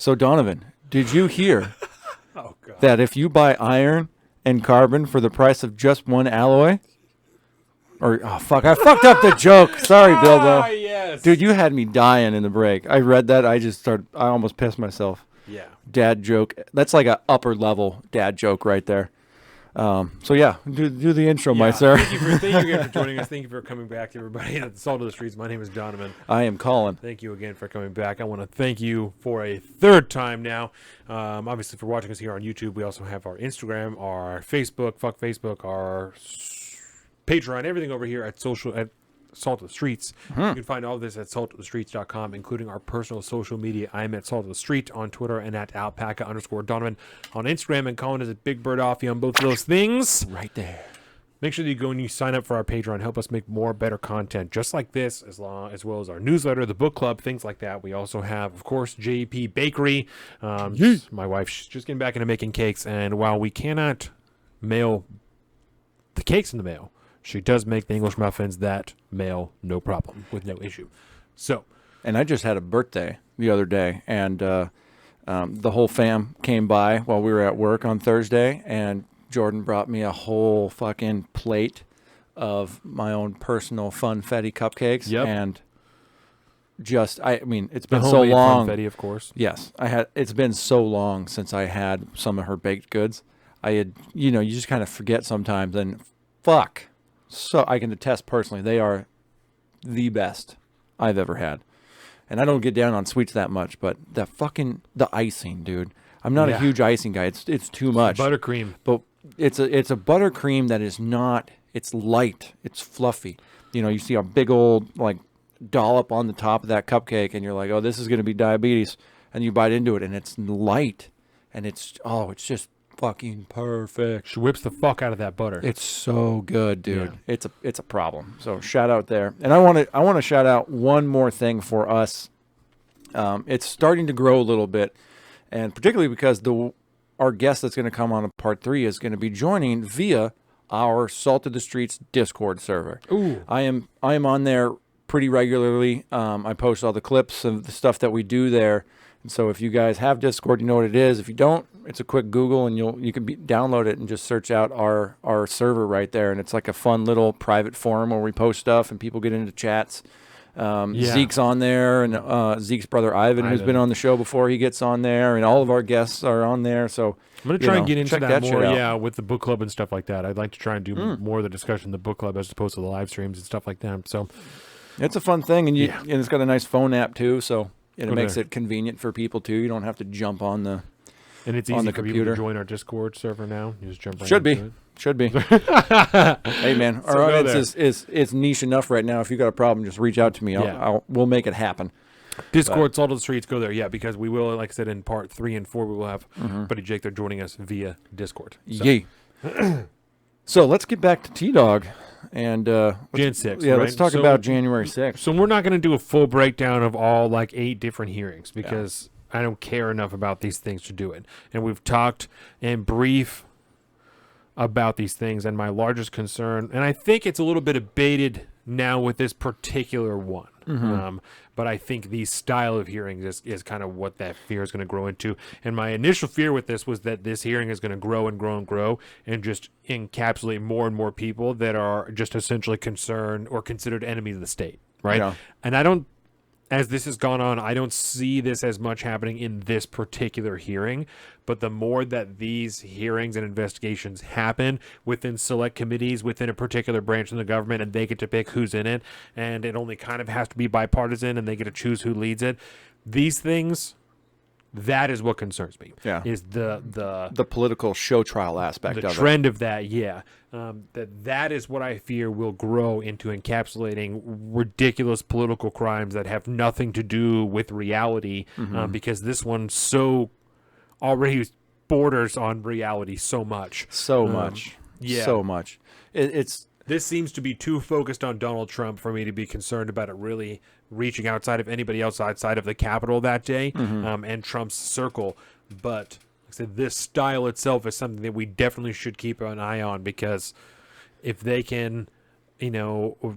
So, Donovan, did you hear Oh, God. that if you buy iron and carbon for the price of just one alloy, oh, fuck, I fucked up the joke. Sorry, Bilbo. Yes. Dude, you had me dying in the break. I read that. I almost pissed myself. Yeah. Dad joke. That's like a upper level dad joke right there. So yeah, do the intro, my sir. Thank you again for joining us. Thank you for coming back, everybody. At the Salt of the Streets, my name is Donovan. I am Colin. Thank you again for coming back. I want to thank you for a third time now. Obviously, for watching us here on YouTube, we also have our Instagram, our Facebook, fuck Facebook, our Patreon, everything over here at Salt of the Streets. You can find all of this at saltofthestreets.com, including our personal social media. I'm at Salt of the Street on Twitter and at alpaca_Donovan on Instagram, and Colin is at Big Bird Offie on both of those things. Right there. Make sure that you go and you sign up for our Patreon. Help us make more, better content just like this, as well as our newsletter, the book club, things like that. We also have, of course, JP Bakery. My wife, she's just getting back into making cakes, and while we cannot mail the cakes in the mail, she does make the English muffins that mail no problem, with no issue. So, and I just had a birthday the other day, and the whole fam came by while we were at work on Thursday, and Jordan brought me a whole fucking plate of my own personal funfetti cupcakes. Yep. And I mean, it's the been so homemade long. Funfetti, of course. Yes, it's been so long since I had some of her baked goods. You just kind of forget sometimes, and fuck. So I can attest personally, they are the best I've ever had. And I don't get down on sweets that much, but the icing, dude. I'm not a huge icing guy. It's too much. Buttercream. But it's a buttercream that is not, it's light, it's fluffy. You see a big old like dollop on the top of that cupcake, and you're like, oh, this is going to be diabetes. And you bite into it, and it's light, and it's just fucking perfect. She whips the fuck out of that butter. It's so good, dude. Yeah. It's a problem. So shout out there. And I want to shout out one more thing for us. It's starting to grow a little bit, and particularly because our guest that's going to come on a part 3 is going to be joining via our Salt of the Streets Discord server. Ooh. I am on there pretty regularly. I post all the clips of the stuff that we do there. And so if you guys have Discord, you know what it is. If you don't, it's a quick Google, and you can download it and just search out our server right there. And it's like a fun little private forum where we post stuff and people get into chats. Zeke's on there, and Zeke's brother Ivan, who's been on the show before, he gets on there, and all of our guests are on there. So I'm going to try and get into that more, out. with the book club and stuff like that. I'd like to try and do more of the discussion in the book club as opposed to the live streams and stuff like that. So it's a fun thing, and it's got a nice phone app too, so it makes it convenient for people too. You don't have to jump on the And it's easy for people to join our Discord server now. You just jump right Should be. Hey, man, our audience is niche enough right now. If you got a problem, just reach out to me. We'll make it happen. Discord, Salt of the Streets, go there. Yeah, because we will, like I said, in part 3 and 4, we will have Buddy Jake there joining us via Discord. So. Yay. So let's get back to T-Dog. And Jan 6. Yeah, right? let's talk about January 6th. So we're not going to do a full breakdown of all 8 different hearings because I don't care enough about these things to do it. And we've talked in brief about these things, and my largest concern, and I think it's a little bit abated now with this particular one, but I think the style of hearings is kind of what that fear is going to grow into. And my initial fear with this was that this hearing is going to grow and grow and grow and just encapsulate more and more people that are just essentially concerned or considered enemies of the state, right? Yeah. And as this has gone on, I don't see this as much happening in this particular hearing, but the more that these hearings and investigations happen within select committees within a particular branch of the government, and they get to pick who's in it, and it only kind of has to be bipartisan, and they get to choose who leads it, these things, that is what concerns me. Yeah. Is the political show trial aspect of it. The trend of that, yeah. That is what I fear will grow into encapsulating ridiculous political crimes that have nothing to do with reality, because this one so already borders on reality so much. So much. This seems to be too focused on Donald Trump for me to be concerned about it really reaching outside of anybody else outside of the Capitol that day and Trump's circle. But like I said, this style itself is something that we definitely should keep an eye on, because if they can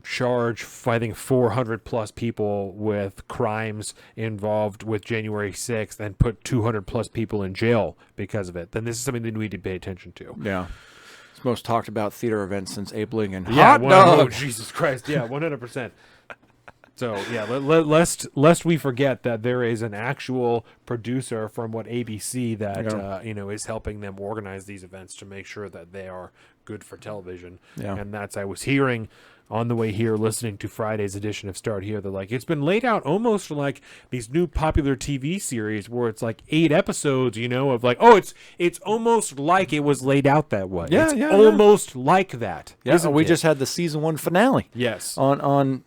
charge fighting 400 plus people with crimes involved with January 6th and put 200 plus people in jail because of it, then this is something that we need to pay attention to. Yeah. It's the most talked about theater event since Abe Lincoln. Yeah, Hot dog! Oh, Jesus Christ. Yeah, 100%. So, yeah, lest we forget that there is an actual producer from ABC that, is helping them organize these events to make sure that they are good for television. Yeah. And I was hearing on the way here, listening to Friday's edition of Start Here, they're like, it's been laid out almost like these new popular TV series where it's like 8 episodes, of like, it's almost like it was laid out that way. Yeah, it's yeah, almost like that. Yeah, so we just had the season 1 finale. Yes. On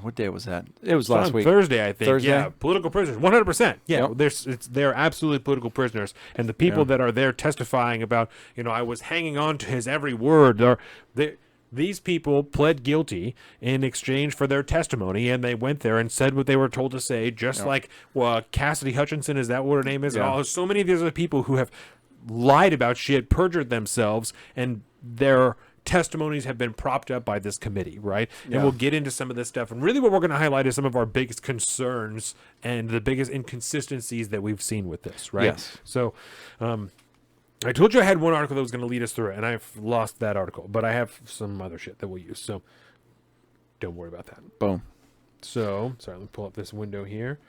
what day was that? It was last week. Thursday, I think. Thursday? Yeah, political prisoners, 100%. Yeah, Yep. they're absolutely political prisoners, and the people that are there testifying about, I was hanging on to his every word. These people pled guilty in exchange for their testimony, and they went there and said what they were told to say, just like Cassidy Hutchinson, is that what her name is? Yeah. And so many of these other people who have lied about shit, perjured themselves, and their testimonies have been propped up by this committee, right? Yeah. And we'll get into some of this stuff. And really what we're going to highlight is some of our biggest concerns and the biggest inconsistencies that we've seen with this, right? Yes. So I told you I had one article that was going to lead us through it, and I've lost that article. But I have some other shit that we'll use, so don't worry about that. Boom. So, sorry, let me pull up this window here.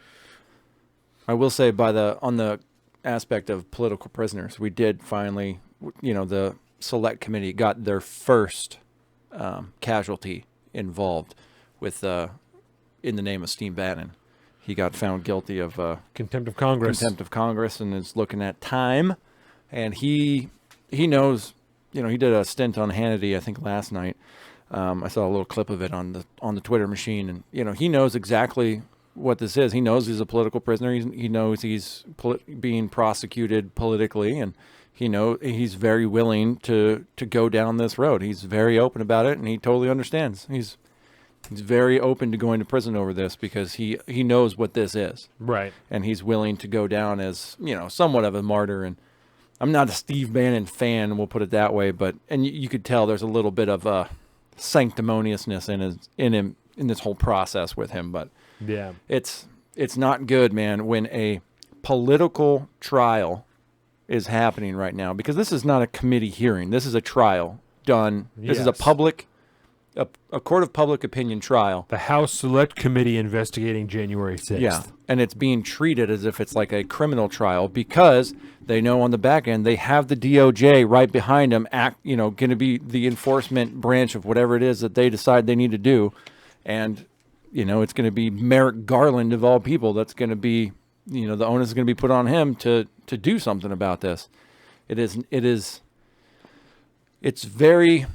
I will say on the aspect of political prisoners, we did finally, the select committee got their first casualty involved with in the name of Steve Bannon. He got found guilty of Contempt of Congress. And is looking at time. And he knows, he did a stint on Hannity, I think last night. I saw a little clip of it on the Twitter machine, and he knows exactly what this is. He knows he's a political prisoner. He knows he's being prosecuted politically, and he's very willing to go down this road. He's very open about it, and he totally understands. He's very open to going to prison over this because he knows what this is. Right. And he's willing to go down as, somewhat of a martyr. And I'm not a Steve Bannon fan, we'll put it that way, but you could tell there's a little bit of sanctimoniousness in this whole process with him. But yeah, it's not good, man, when a political trial is happening right now, because this is not a committee hearing. This is a trial done. This is a court of public opinion trial. The House Select Committee investigating January 6th. Yeah, and it's being treated as if it's like a criminal trial because they know on the back end they have the DOJ right behind them, going to be the enforcement branch of whatever it is that they decide they need to do. And, it's going to be Merrick Garland of all people. That's going to be, the onus is going to be put on him to do something about this. It's very,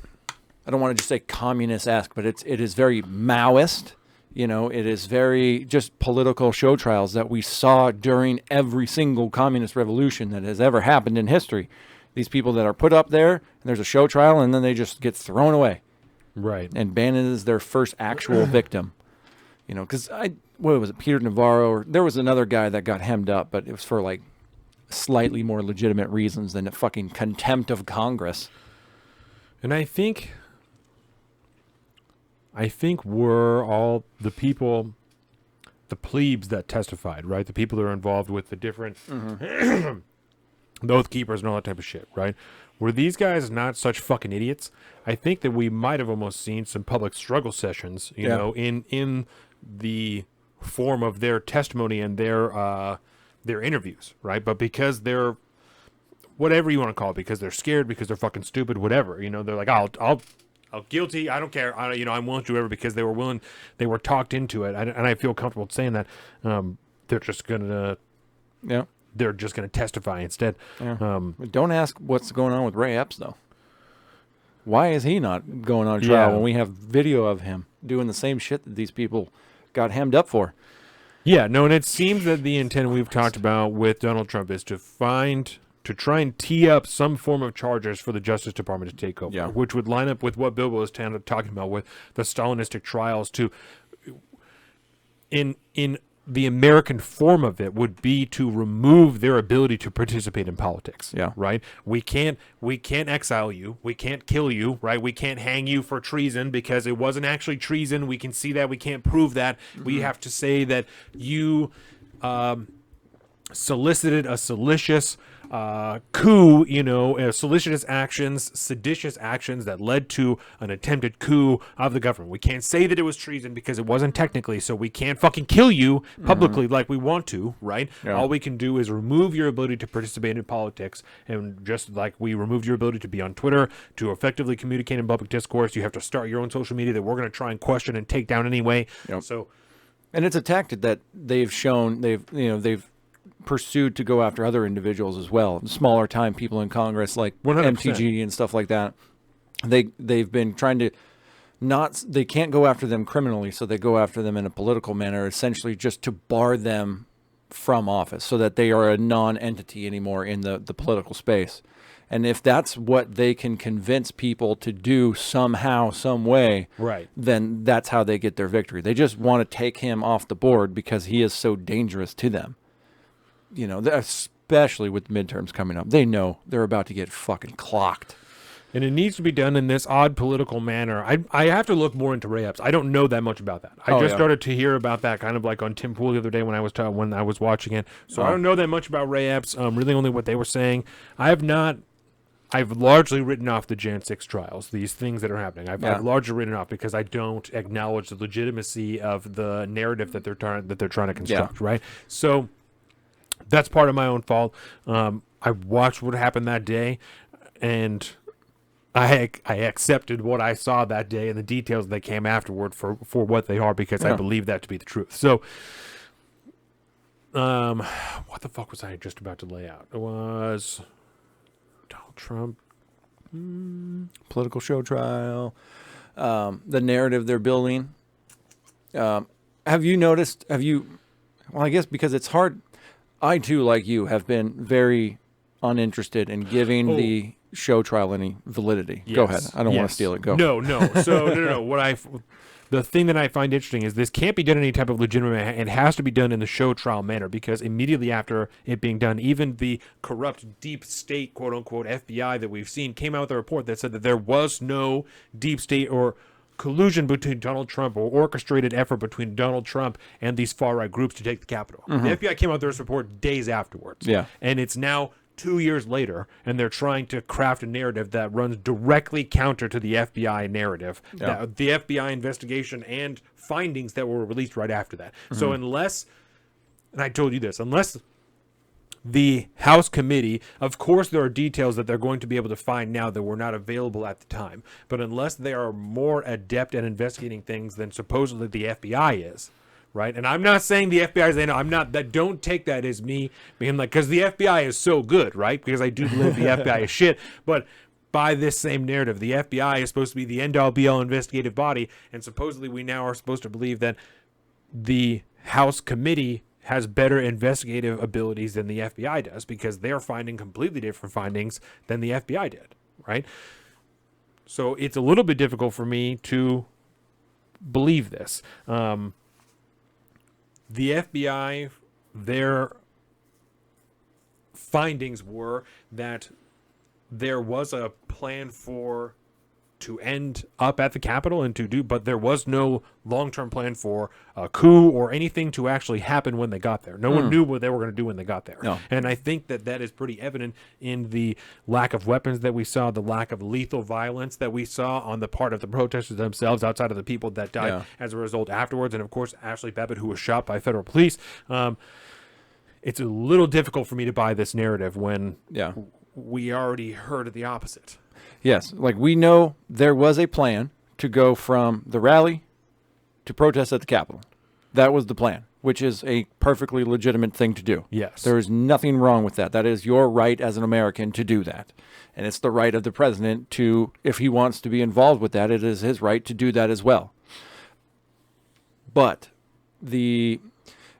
I don't want to just say communist-esque, but it is very Maoist. It is very just political show trials that we saw during every single communist revolution that has ever happened in history. These people that are put up there, and there's a show trial, and then they just get thrown away. Right. And Bannon is their first actual victim. Because what was it, Peter Navarro? Or there was another guy that got hemmed up, but it was for like slightly more legitimate reasons than a fucking contempt of Congress. And I think we're all the people, the plebes that testified, right? The people that are involved with the different the oath keepers and all that type of shit, right? Were these guys not such fucking idiots? I think that we might have almost seen some public struggle sessions, you know, in the form of their testimony and their interviews, right? But because they're whatever you want to call it, because they're scared, because they're fucking stupid, whatever, they're like, I'll guilty. I don't care. I'm willing to do whatever because they were willing. They were talked into it, and I feel comfortable saying that. They're just gonna, they're just gonna testify instead. Yeah. Don't ask what's going on with Ray Epps though. Why is he not going on trial when we have video of him doing the same shit that these people got hemmed up for? Yeah, no, and it seems that the intent we've talked about with Donald Trump is to try and tee up some form of charges for the Justice Department to take over, which would line up with what Bilbo was talking about with the Stalinistic trials in the American form of it would be to remove their ability to participate in politics. Yeah. Right. We can't exile you. We can't kill you. Right. We can't hang you for treason because it wasn't actually treason. We can see that. We can't prove that. We have to say that you solicited a seditious coup, seditious actions that led to an attempted coup of the government. We can't say that it was treason because it wasn't technically, so we can't fucking kill you publicly like we want to, right? Yeah. All we can do is remove your ability to participate in politics, and just like we removed your ability to be on Twitter, to effectively communicate in public discourse, you have to start your own social media that we're going to try and question and take down anyway. Yep. So, and it's a tactic that they've shown they've pursued to go after other individuals as well, smaller time people in Congress like 100%. MTG and stuff like that. They've been trying to they can't go after them criminally, so they go after them in a political manner, essentially just to bar them from office so that they are a non-entity anymore in the political space. And if that's what they can convince people to do somehow, some way, right, then that's how they get their victory. They just want to take him off the board because he is so dangerous to them. Especially with midterms coming up. They know they're about to get fucking clocked. And it needs to be done in this odd political manner. I have to look more into Ray-ups. I don't know that much about that. I just started to hear about that kind of like on Tim Pool the other day when I was watching it. So I don't know that much about Ray-ups. Really only what they were saying. I've largely written off the Jan 6 trials, these things that are happening. I've largely written off because I don't acknowledge the legitimacy of the narrative that they're trying to construct, right? So that's part of my own fault. I watched what happened that day, and I accepted what I saw that day and the details that came afterward for what they are because I believe that to be the truth. So, what the fuck was I just about to lay out? It was Donald Trump. Political show trial. The narrative they're building. Have you noticed, well, I guess because it's hard. I, too, like you, have been very uninterested in giving the show trial any validity. Yes. Go ahead. I don't want to steal it. Go. No. So, no. The thing that I find interesting is this can't be done in any type of legitimate manner. It has to be done in the show trial manner because immediately after it being done, even the corrupt deep state, quote unquote, FBI that we've seen came out with a report that said that there was no deep state or collusion between Donald Trump or orchestrated effort between Donald Trump and these far-right groups to take the Capitol. The FBI came out with this report days afterwards. Yeah. And it's now 2 years later, and they're trying to craft a narrative that runs directly counter to the FBI narrative, the FBI investigation and findings that were released right after that. So unless, and I told you this, unless the House committee, of course there are details that they're going to be able to find now that were not available at the time, but unless they are more adept at investigating things than supposedly the FBI is, right? And I'm not saying the FBI is, I'm not, that don't take that as me being like, because the FBI is so good, right? Because I do believe the FBI is shit, but by this same narrative, the FBI is supposed to be the end-all be-all investigative body, and supposedly we now are supposed to believe that the House committee has better investigative abilities than the FBI does because they're finding completely different findings than the FBI did, right? So it's a little bit difficult for me to believe this. The FBI, their findings were that there was a plan to end up at the Capitol and to do, but there was no long-term plan for a coup or anything to actually happen when they got there. No one knew what they were going to do when they got there. No. And I think that is pretty evident in the lack of weapons that we saw, the lack of lethal violence that we saw on the part of the protesters themselves outside of the people that died as a result afterwards. And of course, Ashley Babbitt, who was shot by federal police. It's a little difficult for me to buy this narrative when we already heard the opposite. Yes, like we know there was a plan to go from the rally to protest at the Capitol. That was the plan, which is a perfectly legitimate thing to do. Yes. There is nothing wrong with that. That is your right as an American to do that. And it's the right of the president to, if he wants to be involved with that, it is his right to do that as well. But the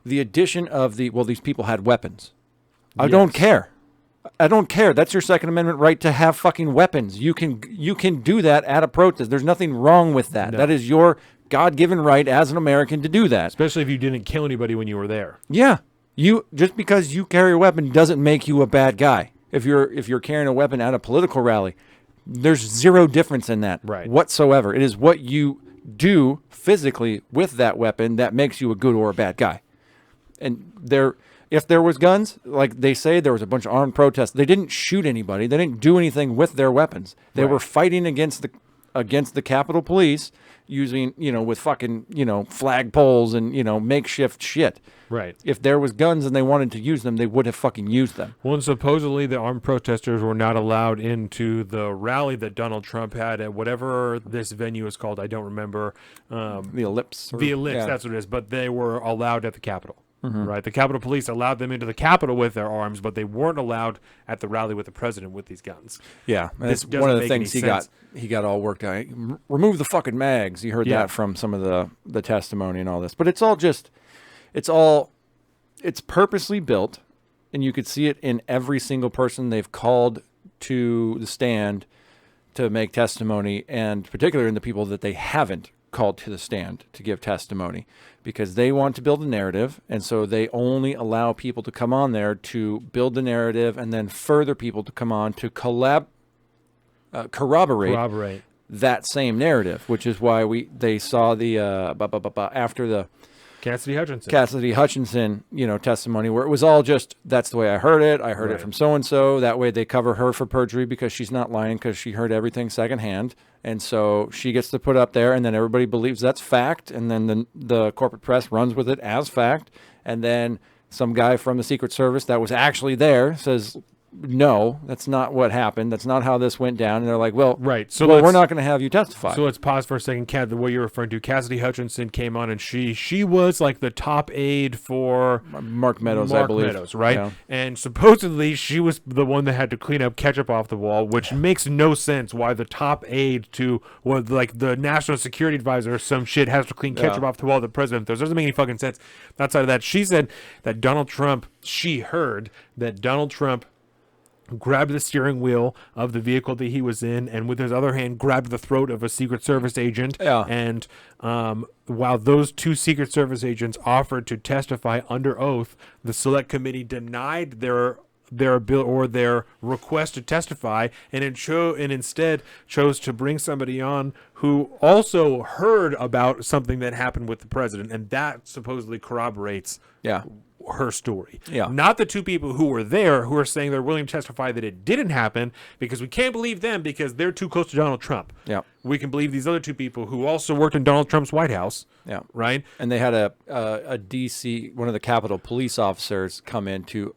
addition of these people had weapons. I don't care. I don't care. That's your Second Amendment right to have fucking weapons. You can do that at a protest. There's nothing wrong with that. No. That is your God-given right as an American to do that. Especially if you didn't kill anybody when you were there. Yeah. Just because you carry a weapon doesn't make you a bad guy. If you're carrying a weapon at a political rally, there's zero difference in that whatsoever. It is what you do physically with that weapon that makes you a good or a bad guy. And if there was guns, like they say, there was a bunch of armed protests. They didn't shoot anybody. They didn't do anything with their weapons. They were fighting against the Capitol Police using, with fucking, flag poles and, makeshift shit. Right. If there was guns and they wanted to use them, they would have fucking used them. Well, and supposedly the armed protesters were not allowed into the rally that Donald Trump had at whatever this venue is called. I don't remember. The Ellipse. The Ellipse, that's what it is. But they were allowed at the Capitol. Right. The Capitol Police allowed them into the Capitol with their arms, but they weren't allowed at the rally with the president with these guns. Yeah, that's one of the things he got all worked out. Remove the fucking mags. You heard that from some of the testimony and all this. But it's purposely built, and you could see it in every single person they've called to the stand to make testimony, and particularly in the people that they haven't called to the stand to give testimony, because they want to build a narrative, and so they only allow people to come on there to build the narrative, and then further people to come on to corroborate that same narrative, which is why they saw the after the Cassidy Hutchinson, testimony, where it was all just, that's the way I heard it. I heard it from so-and-so. That way they cover her for perjury because she's not lying because she heard everything secondhand. And so she gets to put up there, and then everybody believes that's fact. And then the corporate press runs with it as fact. And then some guy from the Secret Service that was actually there says, no, that's not what happened. That's not how this went down. And they're like, well, we're not going to have you testify. So let's pause for a second. The way you're referring to, Cassidy Hutchinson came on, and she was like the top aide for Mark Meadows, I believe. Right? Yeah. And supposedly she was the one that had to clean up ketchup off the wall, which makes no sense why the top aide to, like the national security advisor or some shit has to clean ketchup off the wall the president does. Doesn't make any fucking sense. Outside of that, she said that she heard that Donald Trump grabbed the steering wheel of the vehicle that he was in, and with his other hand grabbed the throat of a Secret Service agent. Yeah. And while those two Secret Service agents offered to testify under oath, the Select Committee denied their bill or their request to testify, and instead chose to bring somebody on who also heard about something that happened with the president, and that supposedly corroborates her story. Yeah. Not the two people who were there who are saying they're willing to testify that it didn't happen, because we can't believe them because they're too close to Donald Trump. Yeah. We can believe these other two people who also worked in Donald Trump's White House. Yeah. Right? And they had a DC, one of the Capitol police officers, come in to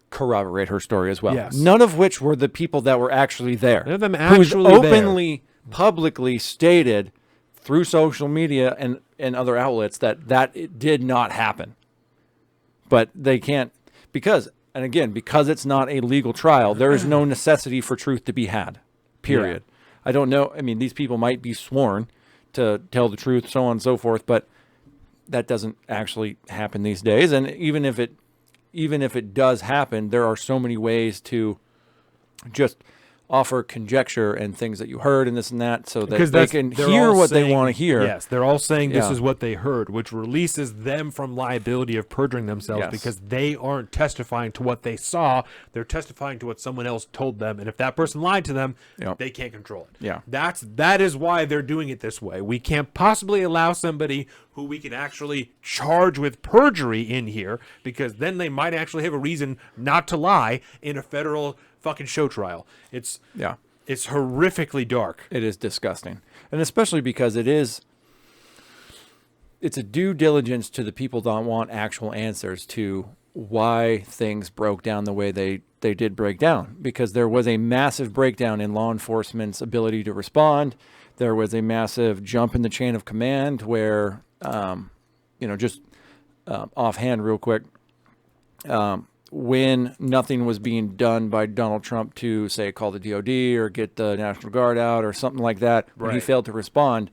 corroborate her story as well. Yes. None of which were the people that were actually there. None of them actually openly, publicly stated through social media and other outlets that it did not happen. But they can't, because it's not a legal trial, there is no necessity for truth to be had, period. Yeah. I don't know. I mean, these people might be sworn to tell the truth, so on and so forth, but that doesn't actually happen these days. And even if it does happen, there are so many ways to just offer conjecture and things that you heard and this and that, so that they can hear what they want to hear. Yes, they're all saying this is what they heard, which releases them from liability of perjuring themselves, because they aren't testifying to what they saw. They're testifying to what someone else told them, and if that person lied to them, they can't control it. Yeah, that is why they're doing it this way. We can't possibly allow somebody who we can actually charge with perjury in here, because then they might actually have a reason not to lie in a federal fucking show trial. It's horrifically dark. It is disgusting. And especially because it's a due diligence to the people that want actual answers to why things broke down the way they did break down, because there was a massive breakdown in law enforcement's ability to respond. There was a massive jump in the chain of command where just offhand real quick, when nothing was being done by Donald Trump to, say, call the DOD or get the National Guard out or something like that, when he failed to respond,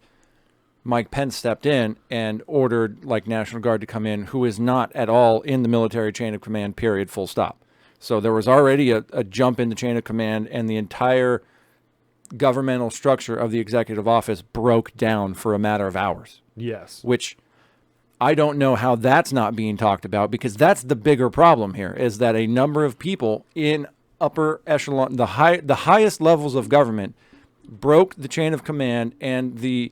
Mike Pence stepped in and ordered National Guard to come in, who is not at all in the military chain of command, period, full stop. So there was already a jump in the chain of command, and the entire governmental structure of the executive office broke down for a matter of hours. Yes. which I don't know how that's not being talked about, because that's the bigger problem here, is that a number of people in upper echelon, the highest levels of government, broke the chain of command and the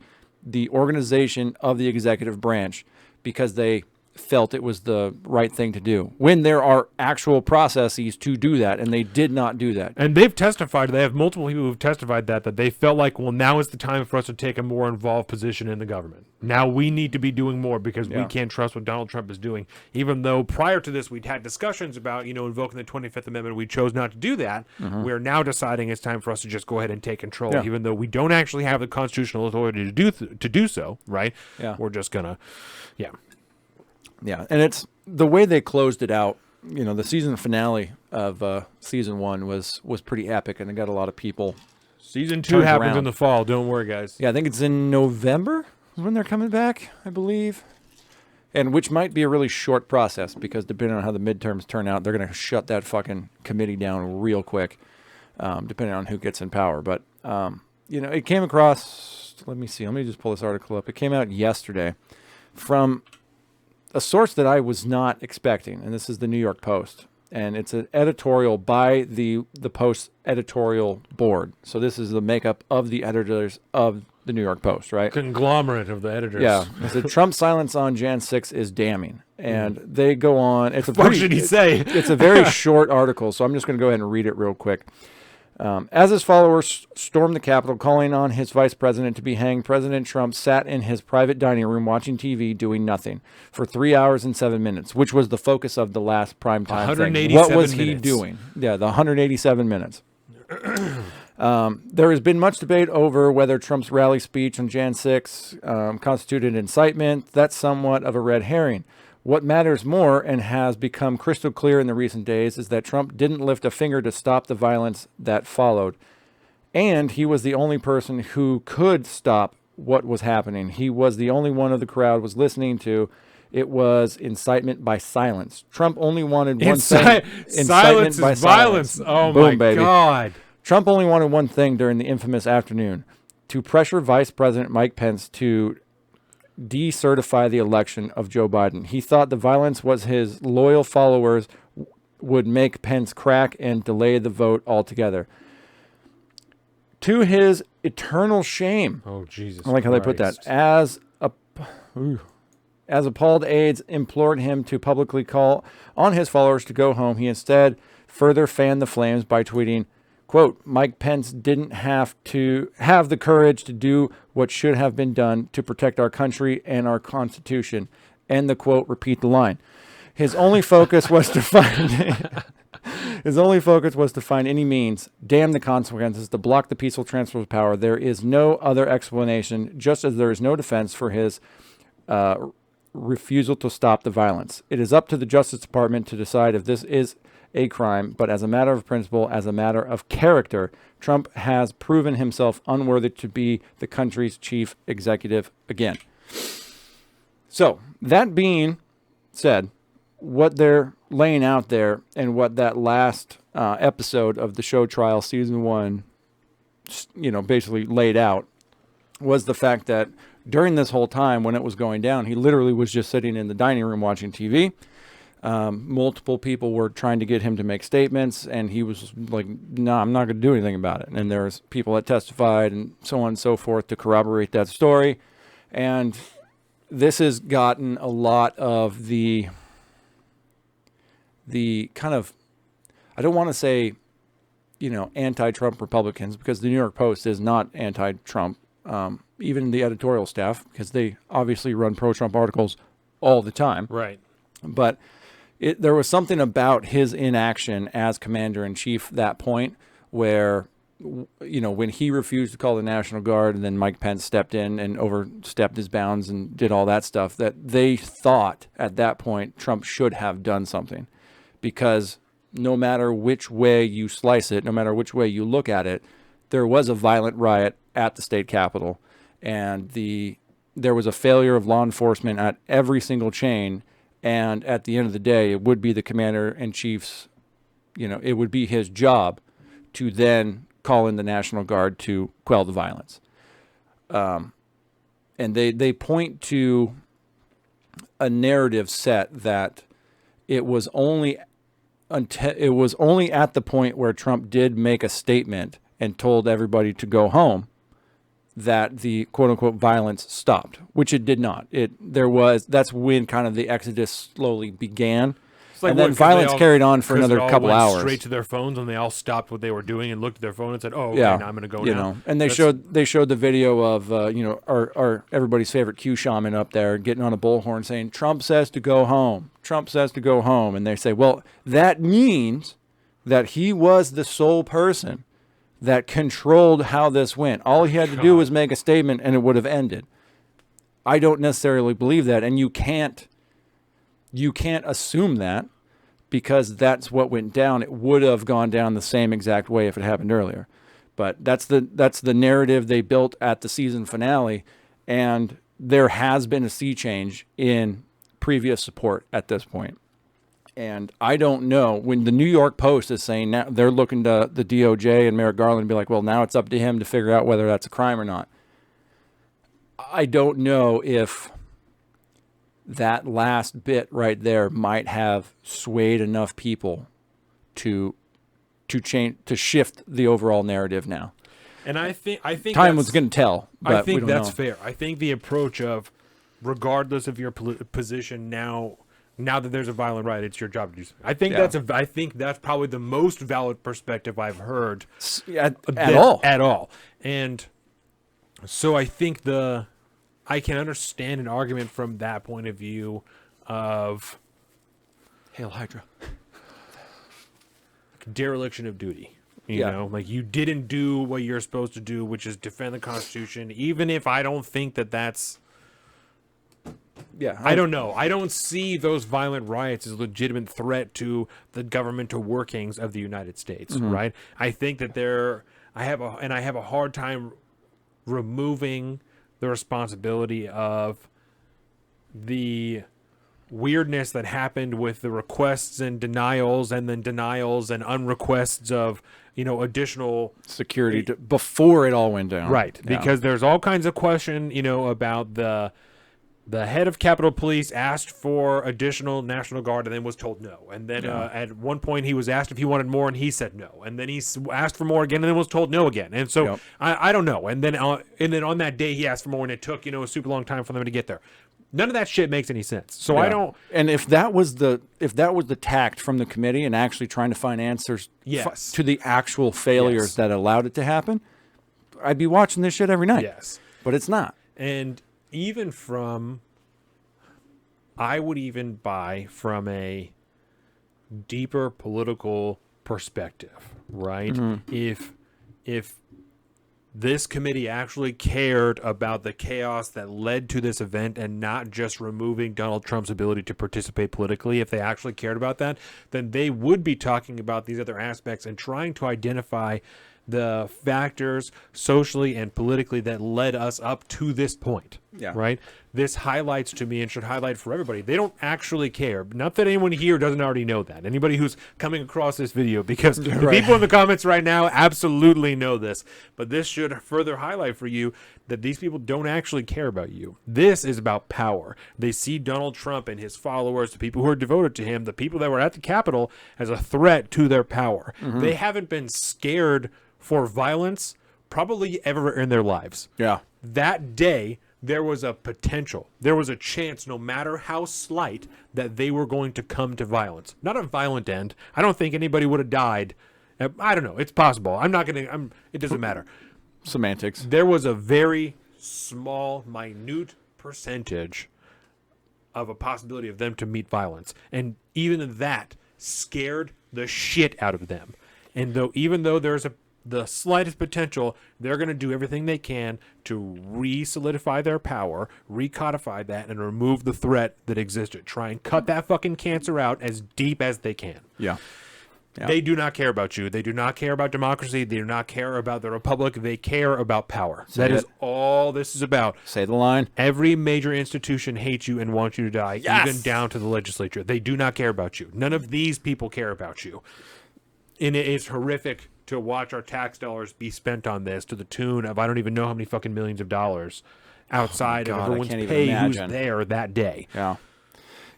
organization of the executive branch because they felt it was the right thing to do, when there are actual processes to do that, and they did not do that. And they've testified, they have multiple people who've testified that they felt like, well, now is the time for us to take a more involved position in the government. Now we need to be doing more because we can't trust what Donald Trump is doing. Even though prior to this we'd had discussions about, invoking the 25th Amendment, we chose not to do that. We're now deciding it's time for us to just go ahead and take control, even though we don't actually have the constitutional authority to do so, right? Yeah. We're just gonna, Yeah, and it's the way they closed it out. The season finale of season 1 was pretty epic, and it got a lot of people. Season 2 turned happens around. in the fall. Don't worry, guys. Yeah, I think it's in November is when they're coming back, I believe. And which might be a really short process, because depending on how the midterms turn out, they're going to shut that fucking committee down real quick, depending on who gets in power. But, it came across, let me just pull this article up. It came out yesterday from a source that I was not expecting, and this is the New York Post. And it's an editorial by the Post editorial board. So this is the makeup of the editors of the New York Post, right? Conglomerate of the editors. Yeah. It said Trump's silence on Jan 6 is damning. And they go on. It's a What should he say? It's a very short article, so I'm just going to go ahead and read it real quick. As his followers stormed the Capitol, calling on his vice president to be hanged, President Trump sat in his private dining room watching TV, doing nothing for 3 hours and 7 minutes, which was the focus of the last primetime thing. What was he doing? Yeah, the 187 minutes. There has been much debate over whether Trump's rally speech on Jan 6 constituted incitement. That's somewhat of a red herring. What matters more, and has become crystal clear in the recent days, is that Trump didn't lift a finger to stop the violence that followed. And he was the only person who could stop what was happening. He was the only one of the crowd was listening to. It was incitement by silence. Trump only wanted one thing. Silence is violence. Oh, Boom, my baby. God. Trump only wanted one thing during the infamous afternoon: to pressure Vice President Mike Pence to decertify the election of Joe Biden. He thought the violence was his loyal followers would make Pence crack and delay the vote altogether. To his eternal shame. Oh, Jesus I like how they put that. As appalled aides implored him to publicly call on his followers to go home, he instead further fanned the flames by tweeting, quote, Mike Pence didn't have to have the courage to do what should have been done to protect our country and our Constitution. End the quote, repeat the line. His only focus was to find any means, damn the consequences, to block the peaceful transfer of power. There is no other explanation, just as there is no defense for his refusal to stop the violence. It is up to the Justice Department to decide if this is a crime, but as a matter of principle, as a matter of character, Trump has proven himself unworthy to be the country's chief executive again. So, that being said, what they're laying out there, and what that last episode of the show trial, season 1, basically laid out, was the fact that during this whole time when it was going down, he literally was just sitting in the dining room watching TV. Multiple people were trying to get him to make statements, and he was like, no, I'm not going to do anything about it. And there's people that testified and so on and so forth to corroborate that story. And this has gotten a lot of the kind of, I don't want to say, anti-Trump Republicans, because the New York Post is not anti-Trump, even the editorial staff, because they obviously run pro-Trump articles all the time. Right. But there was something about his inaction as commander-in-chief that point where, when he refused to call the National Guard, and then Mike Pence stepped in and overstepped his bounds and did all that stuff, that they thought at that point Trump should have done something. Because no matter which way you slice it, no matter which way you look at it, there was a violent riot at the state capitol, and there was a failure of law enforcement at every single chain. And at the end of the day, it would be the commander-in-chief's, it would be his job to then call in the National Guard to quell the violence. and they point to a narrative set that it was only at the point where Trump did make a statement and told everybody to go home that the quote unquote violence stopped, which it did not. That's when kind of the exodus slowly began. Like, and then violence carried on for another couple hours. Straight to their phones, and they all stopped what they were doing and looked at their phone and said, "Oh, okay, now I'm going to go now." And they showed the video of our everybody's favorite Q shaman up there getting on a bullhorn saying, "Trump says to go home. Trump says to go home." And they say, "Well, that means that he was the sole person that controlled how this went. All he had to do was make a statement, and it would have ended." I don't necessarily believe that, and you can't assume that, because that's what went down. It would have gone down the same exact way if it happened earlier. But that's the narrative they built at the season finale, and there has been a sea change in previous support at this point. And I don't know, when the New York Post is saying now they're looking to the DOJ and Merrick Garland and be like, well, now it's up to him to figure out whether that's a crime or not. I don't know if that last bit right there might have swayed enough people to shift the overall narrative now. And I think time was going to tell. But I think that's know. fair. I think the approach of, regardless of your position now that there's a violent riot, it's your job to do something. I think that's probably the most valid perspective I've heard at all. And so I think I can understand an argument from that point of view of Hail Hydra. Dereliction of duty. You know, like, you didn't do what you're supposed to do, which is defend the Constitution, even if I don't think that's... I don't know. I don't see those violent riots as a legitimate threat to the governmental workings of the United States, right? I think that I have a hard time removing the responsibility of the weirdness that happened with the requests and denials, and then denials and unrequests of, additional security before it all went down. Right. Yeah. Because there's all kinds of question, about the head of Capitol Police asked for additional National Guard and then was told no. And then at one point he was asked if he wanted more and he said no. And then he asked for more again and then was told no again. And so I don't know. And then on that day he asked for more and it took, a super long time for them to get there. None of that shit makes any sense. So I don't. And if that was the tact from the committee and actually trying to find answers to the actual failures that allowed it to happen, I'd be watching this shit every night. Yes. But it's not. And I would even buy from a deeper political perspective, right? If this committee actually cared about the chaos that led to this event and not just removing Donald Trump's ability to participate politically, if they actually cared about that, then they would be talking about these other aspects and trying to identify the factors socially and politically that led us up to this point. Right? This highlights to me, and should highlight for everybody, they don't actually care. Not that anyone here doesn't already know that. Anybody who's coming across this video, because the people in the comments right now absolutely know this. But this should further highlight for you that these people don't actually care about you. This is about power. They see Donald Trump and his followers, the people who are devoted to him, the people that were at the Capitol, as a threat to their power. They haven't been scared for violence probably ever in their lives. That day, there was a potential. There was a chance, no matter how slight, that they were going to come to violence. Not a violent end. I don't think anybody would have died. I don't know. It's possible. It doesn't matter. Semantics. There was a very small, minute percentage of a possibility of them to meet violence. And even that scared the shit out of them. And even though there's the slightest potential, they're going to do everything they can to re-solidify their power, recodify that, and remove the threat that existed. Try and cut that fucking cancer out as deep as they can. They do not care about you. They do not care about democracy. They do not care about the republic. They care about power. That is all this is about. Say the line. Every major institution hates you and wants you to die, even down to the legislature. They do not care about you. None of these people care about you. And it is horrific to watch our tax dollars be spent on this to the tune of I don't even know how many fucking millions of dollars. outside God, I of everyone's can't even pay who's imagine. there that day. Yeah.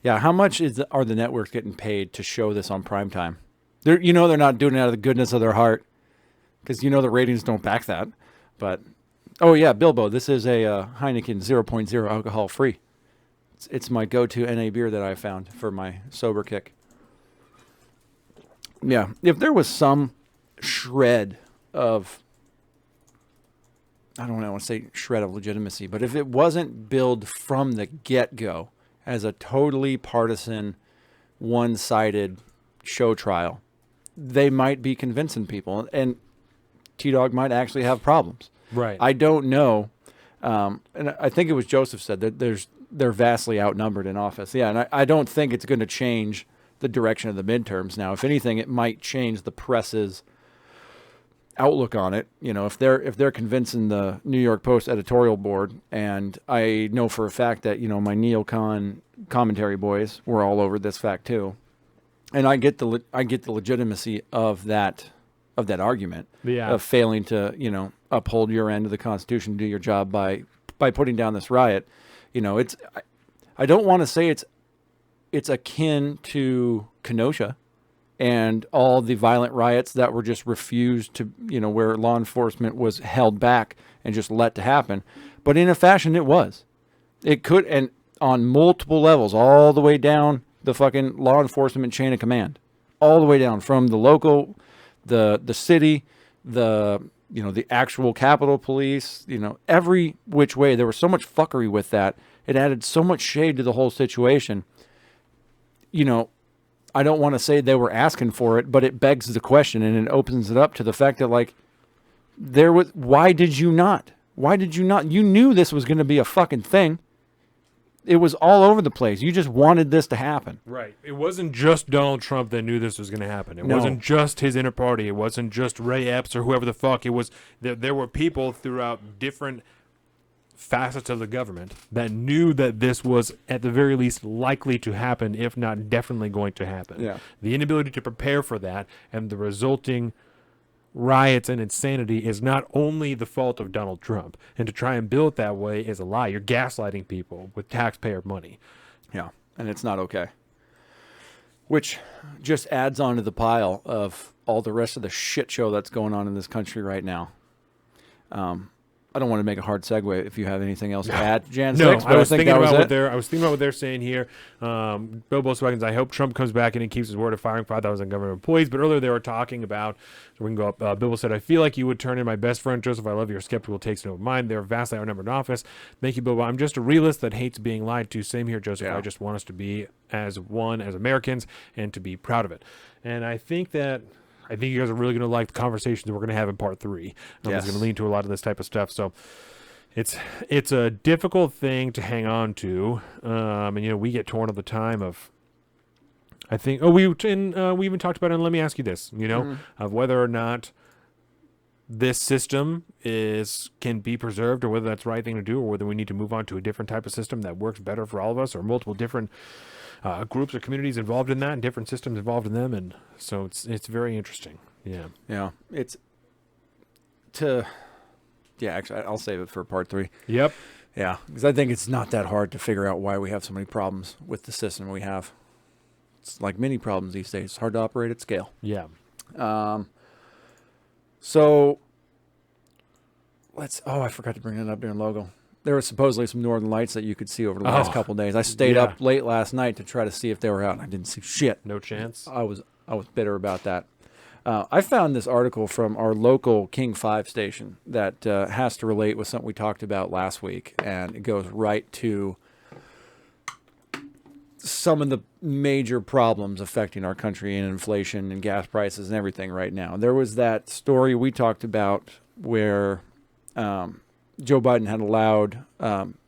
Yeah, how much are the networks getting paid to show this on primetime? They're not doing it out of the goodness of their heart, because the ratings don't back that. But, oh yeah, Bilbo, this is a Heineken 0.0 alcohol free. It's my go-to NA beer that I found for my sober kick. Yeah, if there was some shred of, I don't want to say shred of legitimacy, but if it wasn't billed from the get-go as a totally partisan, one-sided show trial, they might be convincing people, and T-Dog might actually have problems. Right. I don't know, and I think it was Joseph said that they're vastly outnumbered in office. Yeah, and I don't think it's going to change the direction of the midterms now. If anything, it might change the press's outlook on it. If they're convincing the New York Post editorial board, and I know for a fact that my neocon commentary boys were all over this fact too, and I get the legitimacy of that argument, of failing to uphold your end of the Constitution, do your job by putting down this riot. I don't want to say it's akin to Kenosha and all the violent riots that were just refused to, where law enforcement was held back and just let to happen. But in a fashion, it was. It could, and on multiple levels, all the way down the fucking law enforcement chain of command, all the way down from the local, the city, the actual Capitol Police, every which way. There was so much fuckery with that. It added so much shade to the whole situation. I don't want to say they were asking for it, but it begs the question, and it opens it up to the fact that, why did you not? Why did you not? You knew this was going to be a fucking thing. It was all over the place. You just wanted this to happen. Right. It wasn't just Donald Trump that knew this was going to happen. It No. wasn't just his inner party. It wasn't just Ray Epps or whoever the fuck. It was there were people throughout different facets of the government that knew that this was at the very least likely to happen, if not definitely going to happen. Yeah. The inability to prepare for that and the resulting riots and insanity is not only the fault of Donald Trump, and to try and bill it that way is a lie. You're gaslighting people with taxpayer money. Yeah, and it's not okay. Which just adds on to the pile of all the rest of the shit show that's going on in this country right now. I don't want to make a hard segue if you have anything else to add, Jan 6, but I was think thinking that was about it. what they're saying here. Bilbo Swaggins, I hope Trump comes back and he keeps his word of firing 5,000 government employees. But earlier they were talking about, so we can go up. Bilbo said, I feel like you would turn in my best friend, Joseph. I love your skeptical takes and open mind. They're vastly outnumbered in office. Thank you, Bilbo. I'm just a realist that hates being lied to. Same here, Joseph. Yeah. I just want us to be as one as Americans and to be proud of it. And I think you guys are really going to like the conversations that we're going to have in part 3. Yes. It's going to lean to a lot of this type of stuff. So it's a difficult thing to hang on to, and we get torn all the time. I think we even talked about it. And let me ask you this, of whether or not this system can be preserved, or whether that's the right thing to do, or whether we need to move on to a different type of system that works better for all of us, or multiple different groups or communities involved in that, and different systems involved in them. And so it's very interesting. Yeah. Yeah, actually, I'll save it for part 3. Yep. Yeah, because I think it's not that hard to figure out why we have so many problems with the system we have. It's like many problems these days. It's hard to operate at scale. Yeah. So I forgot to bring it up during logo. There were supposedly some northern lights that you could see over the last couple of days. I stayed up late last night to try to see if they were out. I didn't see shit. No chance. I was bitter about that. I found this article from our local King 5 station that has to relate with something we talked about last week, and it goes right to some of the major problems affecting our country and inflation and gas prices and everything right now. There was that story we talked about where Joe Biden had allowed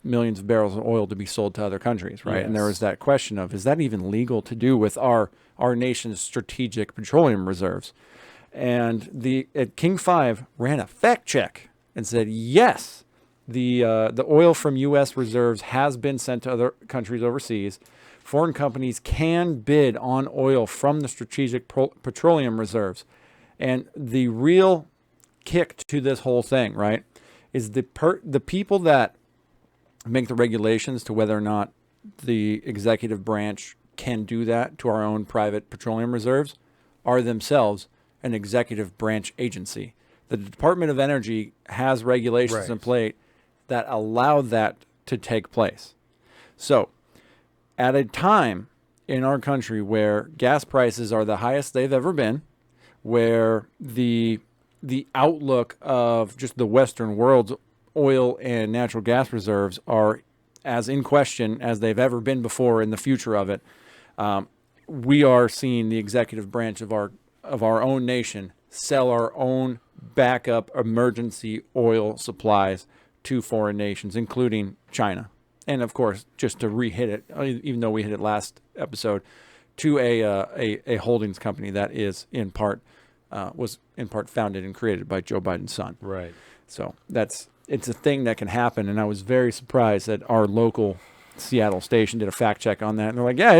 millions of barrels of oil to be sold to other countries, right? Yes. And there was that question of, is that even legal to do with our nation's strategic petroleum reserves? And at King 5 ran a fact check and said, yes, the oil from U.S. reserves has been sent to other countries overseas. Foreign companies can bid on oil from the strategic petroleum reserves. And the real kick to this whole thing, right, is the people that make the regulations to whether or not the executive branch can do that to our own private petroleum reserves are themselves an executive branch agency. The Department of Energy has regulations in place that allow that to take place. So, at a time in our country where gas prices are the highest they've ever been, where the outlook of just the Western world's oil and natural gas reserves are as in question as they've ever been before in the future of it, we are seeing the executive branch of our own nation sell our own backup emergency oil supplies to foreign nations, including China. And of course, just to re-hit it, even though we hit it last episode, to a holdings company that is was in part founded and created by Joe Biden's son. Right. So it's a thing that can happen, and I was very surprised that our local Seattle station did a fact check on that, and they're like, yeah,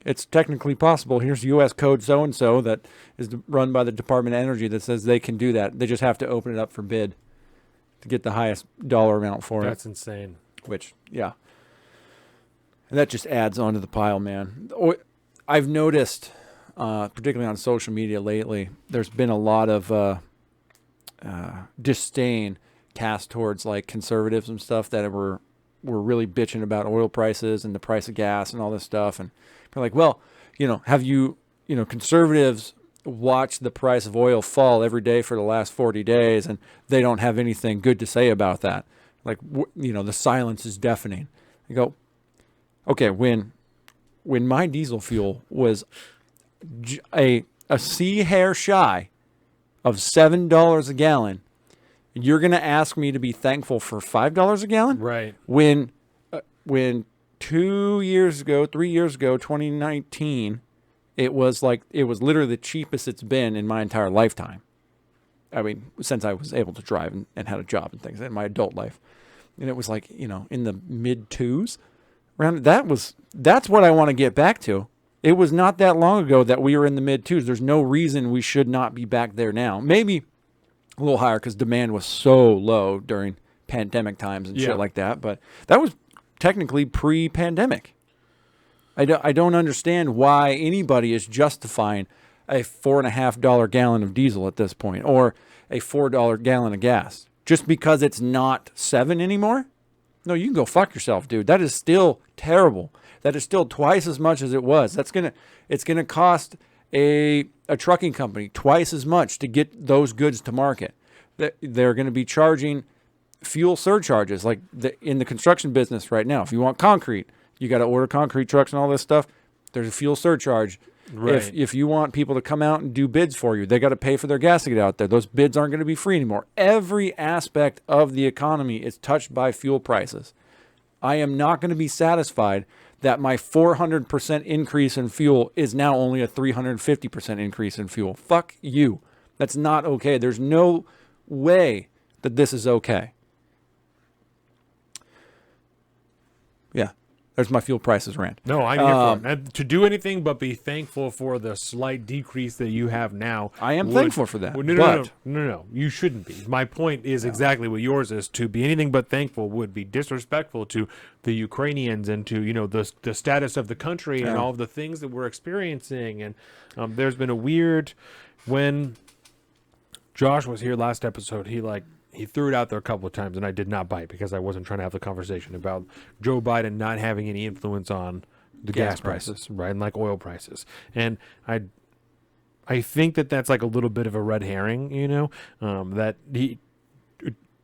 it's technically possible. Here's U.S. code so-and-so that is run by the Department of Energy that says they can do that. They just have to open it up for bid to get the highest dollar amount for it. That's insane. Which, yeah. And that just adds onto the pile, man. I've noticed, particularly on social media lately, there's been a lot of disdain cast towards like conservatives and stuff that were really bitching about oil prices and the price of gas and all this stuff. And they're like, well, have you conservatives watched the price of oil fall every day for the last 40 days and they don't have anything good to say about that? Like, the silence is deafening. I go, okay, when my diesel fuel was a sea hair shy of $7 a gallon, you're going to ask me to be thankful for $5 a gallon? Right. When 3 years ago, 2019, it was literally the cheapest it's been in my entire lifetime. I mean, since I was able to drive and had a job and things in my adult life. And it was like, in the mid twos around. That's what I want to get back to. It was not that long ago that we were in the mid twos. There's no reason we should not be back there now. Maybe a little higher because demand was so low during pandemic times and shit like that. But that was technically pre-pandemic. I don't understand why anybody is justifying a $4.50 gallon of diesel at this point, or a $4 gallon of gas, just because it's not $7 anymore. No, you can go fuck yourself, dude. That is still terrible. That is still twice as much as it was. It's gonna cost a trucking company twice as much to get those goods to market. They're going to be charging fuel surcharges, like in the construction business right now. If you want concrete, you got to order concrete trucks and all this stuff. There's a fuel surcharge. Right. If you want people to come out and do bids for you, they got to pay for their gas to get out there. Those bids aren't going to be free anymore. Every aspect of the economy is touched by fuel prices. I am not going to be satisfied that my 400% increase in fuel is now only a 350% increase in fuel. Fuck you. That's not okay. There's no way that this is okay. Yeah. There's my fuel prices rant. No, I'm here for it. And to do anything but be thankful for the slight decrease that you have now. I am thankful for that. No. You shouldn't be. My point is exactly what yours is. To be anything but thankful would be disrespectful to the Ukrainians and to the status of the country and all of the things that we're experiencing. And there's been a weird, when Josh was here last episode, he threw it out there a couple of times, and I did not bite because I wasn't trying to have the conversation about Joe Biden not having any influence on the gas prices, right, and like oil prices. And I think that's like a little bit of a red herring, that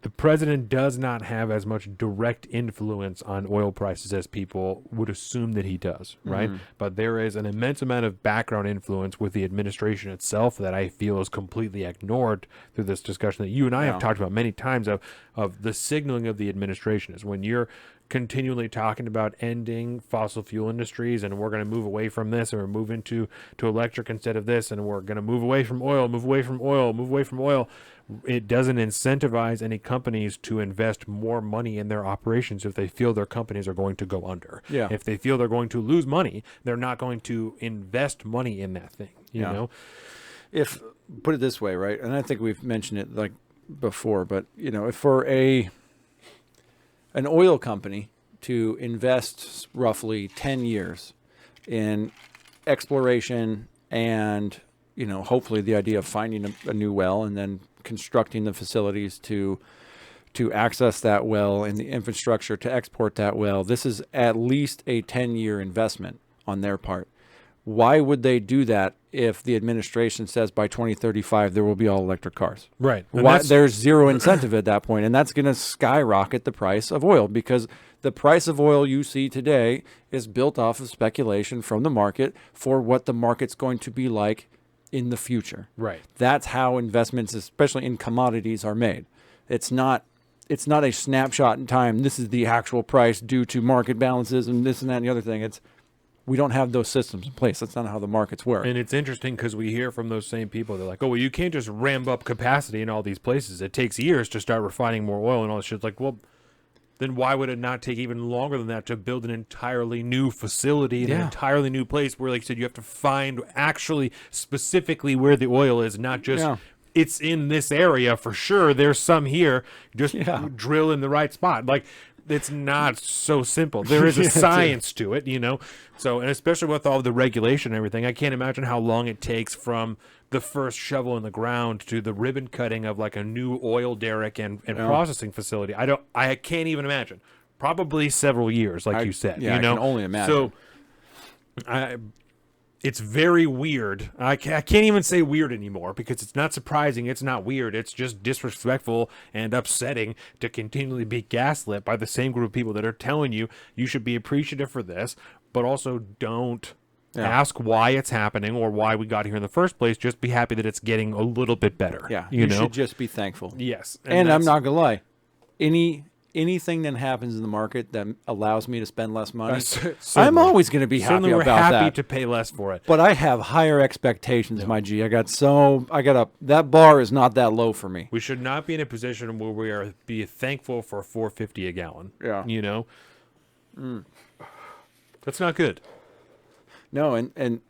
the president does not have as much direct influence on oil prices as people would assume that he does, right? Mm-hmm. But there is an immense amount of background influence with the administration itself that I feel is completely ignored through this discussion that you and I have talked about many times of the signaling of the administration is when you're continually talking about ending fossil fuel industries and we're going to move away from this and we're moving to electric instead of this and we're going to move away from oil. It doesn't incentivize any companies to invest more money in their operations if they feel their companies are going to go under. Yeah. If they feel they're going to lose money, they're not going to invest money in that thing, you know? If, put it this way, right, and I think we've mentioned it like before, but, if for a an oil company to invest roughly 10 years in exploration and, hopefully the idea of finding a new well and then constructing the facilities to access that well and the infrastructure to export that well, this is at least a 10-year investment on their part. Why would they do that if the administration says by 2035 there will be all electric cars? Right. There's zero incentive at that point, and that's going to skyrocket the price of oil, because the price of oil you see today is built off of speculation from the market for what the market's going to be like in the future. Right. That's how investments, especially in commodities, are made. It's not a snapshot in time. This is the actual price due to market balances and this and that and the other thing. We don't have those systems in place. That's not how the markets work. And it's interesting because we hear from those same people. They're like, oh, well, you can't just ramp up capacity in all these places. It takes years to start refining more oil and all this shit. It's like, well, then why would it not take even longer than that to build an entirely new facility in an entirely new place where, like you said, you have to find actually specifically where the oil is, not just it's in this area for sure. There's some here. Just drill in the right spot. Like, it's not so simple. There is a science to it, So, and especially with all the regulation and everything, I can't imagine how long it takes from the first shovel in the ground to the ribbon cutting of like a new oil derrick and processing facility. I can't even imagine. Probably several years, like you said. I can only imagine. So, it's very weird. I can't even say weird anymore because it's not surprising. It's not weird. It's just disrespectful and upsetting to continually be gaslit by the same group of people that are telling you should be appreciative for this, but also don't ask why it's happening or why we got here in the first place. Just be happy that it's getting a little bit better. Yeah, you should just be thankful. Yes. And I'm not going to lie. Anything that happens in the market that allows me to spend less money, I'm always going to be happy about that. We're happy to pay less for it. But I have higher expectations, my G. That bar is not that low for me. We should not be in a position where we are be thankful for $4.50 a gallon. Yeah. That's not good. No, and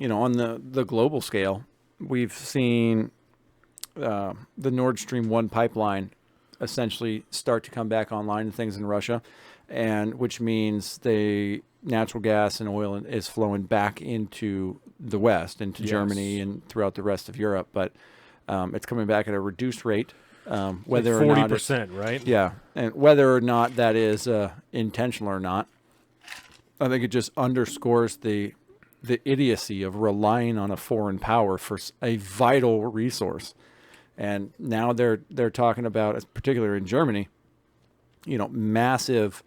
on the global scale, we've seen the Nord Stream 1 pipeline essentially start to come back online and things in Russia, and which means the natural gas and oil is flowing back into the West, into Germany and throughout the rest of Europe. But it's coming back at a reduced rate. Whether like 40%, or not right? Yeah, and whether or not that is intentional or not, I think it just underscores the idiocy of relying on a foreign power for a vital resource. And now they're talking about, particularly in Germany, massive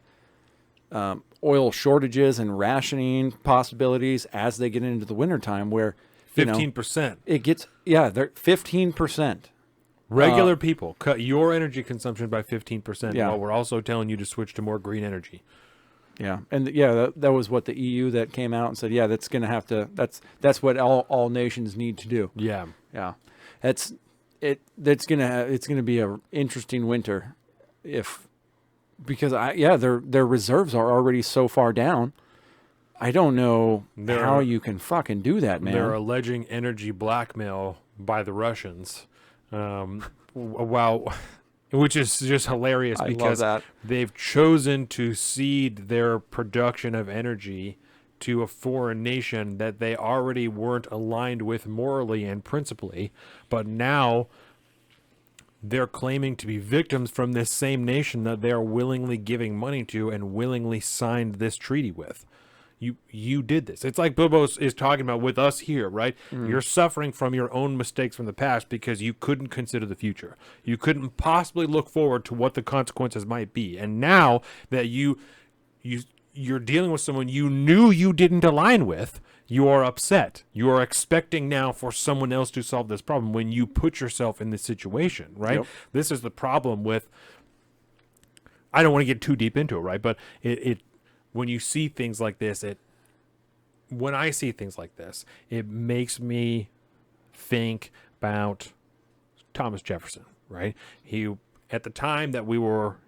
oil shortages and rationing possibilities as they get into the wintertime, where 15%. It gets they're 15%. Regular people cut your energy consumption by 15%. While we're also telling you to switch to more green energy. Yeah, and that was what the EU that came out and said, that's going to have to. That's what all nations need to do. Yeah. It's gonna be a interesting winter, because their reserves are already so far down. I don't know how you can fucking do that, man. They're alleging energy blackmail by the Russians, which is just hilarious because they've chosen to cede their production of energy to a foreign nation that they already weren't aligned with morally and principally, but now they're claiming to be victims from this same nation that they are willingly giving money to and willingly signed this treaty with. You did this. It's like Bilbo is talking about with us here, right? You're suffering from your own mistakes from the past because you couldn't consider the future. You couldn't possibly look forward to what the consequences might be. And now that you're dealing with someone you knew you didn't align with, you are upset. You are expecting now for someone else to solve this problem when you put yourself in this situation, right? Yep. This is the problem with, I don't want to get too deep into it, right? But when you see things like this, when I see things like this, it makes me think about Thomas Jefferson, right? At the time that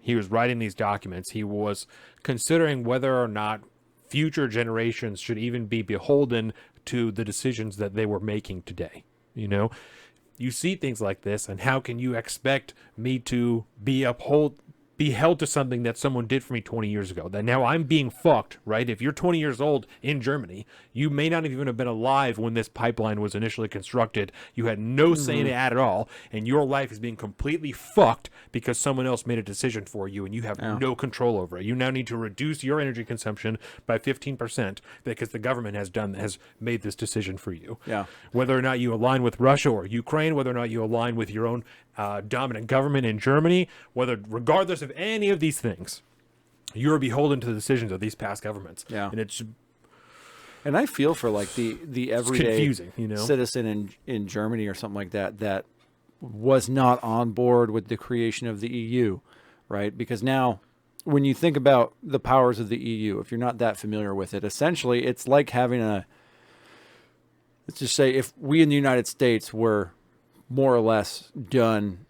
he was writing these documents, he was considering whether or not future generations should even be beholden to the decisions that they were making today. You see things like this, and how can you expect me to be be held to something that someone did for me 20 years ago. That now I'm being fucked, right? If you're 20 years old in Germany, you may not even have been alive when this pipeline was initially constructed. You had no say in it at all, and your life is being completely fucked because someone else made a decision for you, and you have no control over it. You now need to reduce your energy consumption by 15% because the government has made this decision for you. Yeah. Whether or not you align with Russia or Ukraine, whether or not you align with your own dominant government in Germany, regardless of any of these things, you're beholden to the decisions of these past governments. Yeah. And I feel for like the everyday confusing, you know? citizen in Germany or something like that was not on board with the creation of the EU, right? Because now when you think about the powers of the EU, if you're not that familiar with it, essentially it's like having let's just say if we in the United States were more or less done,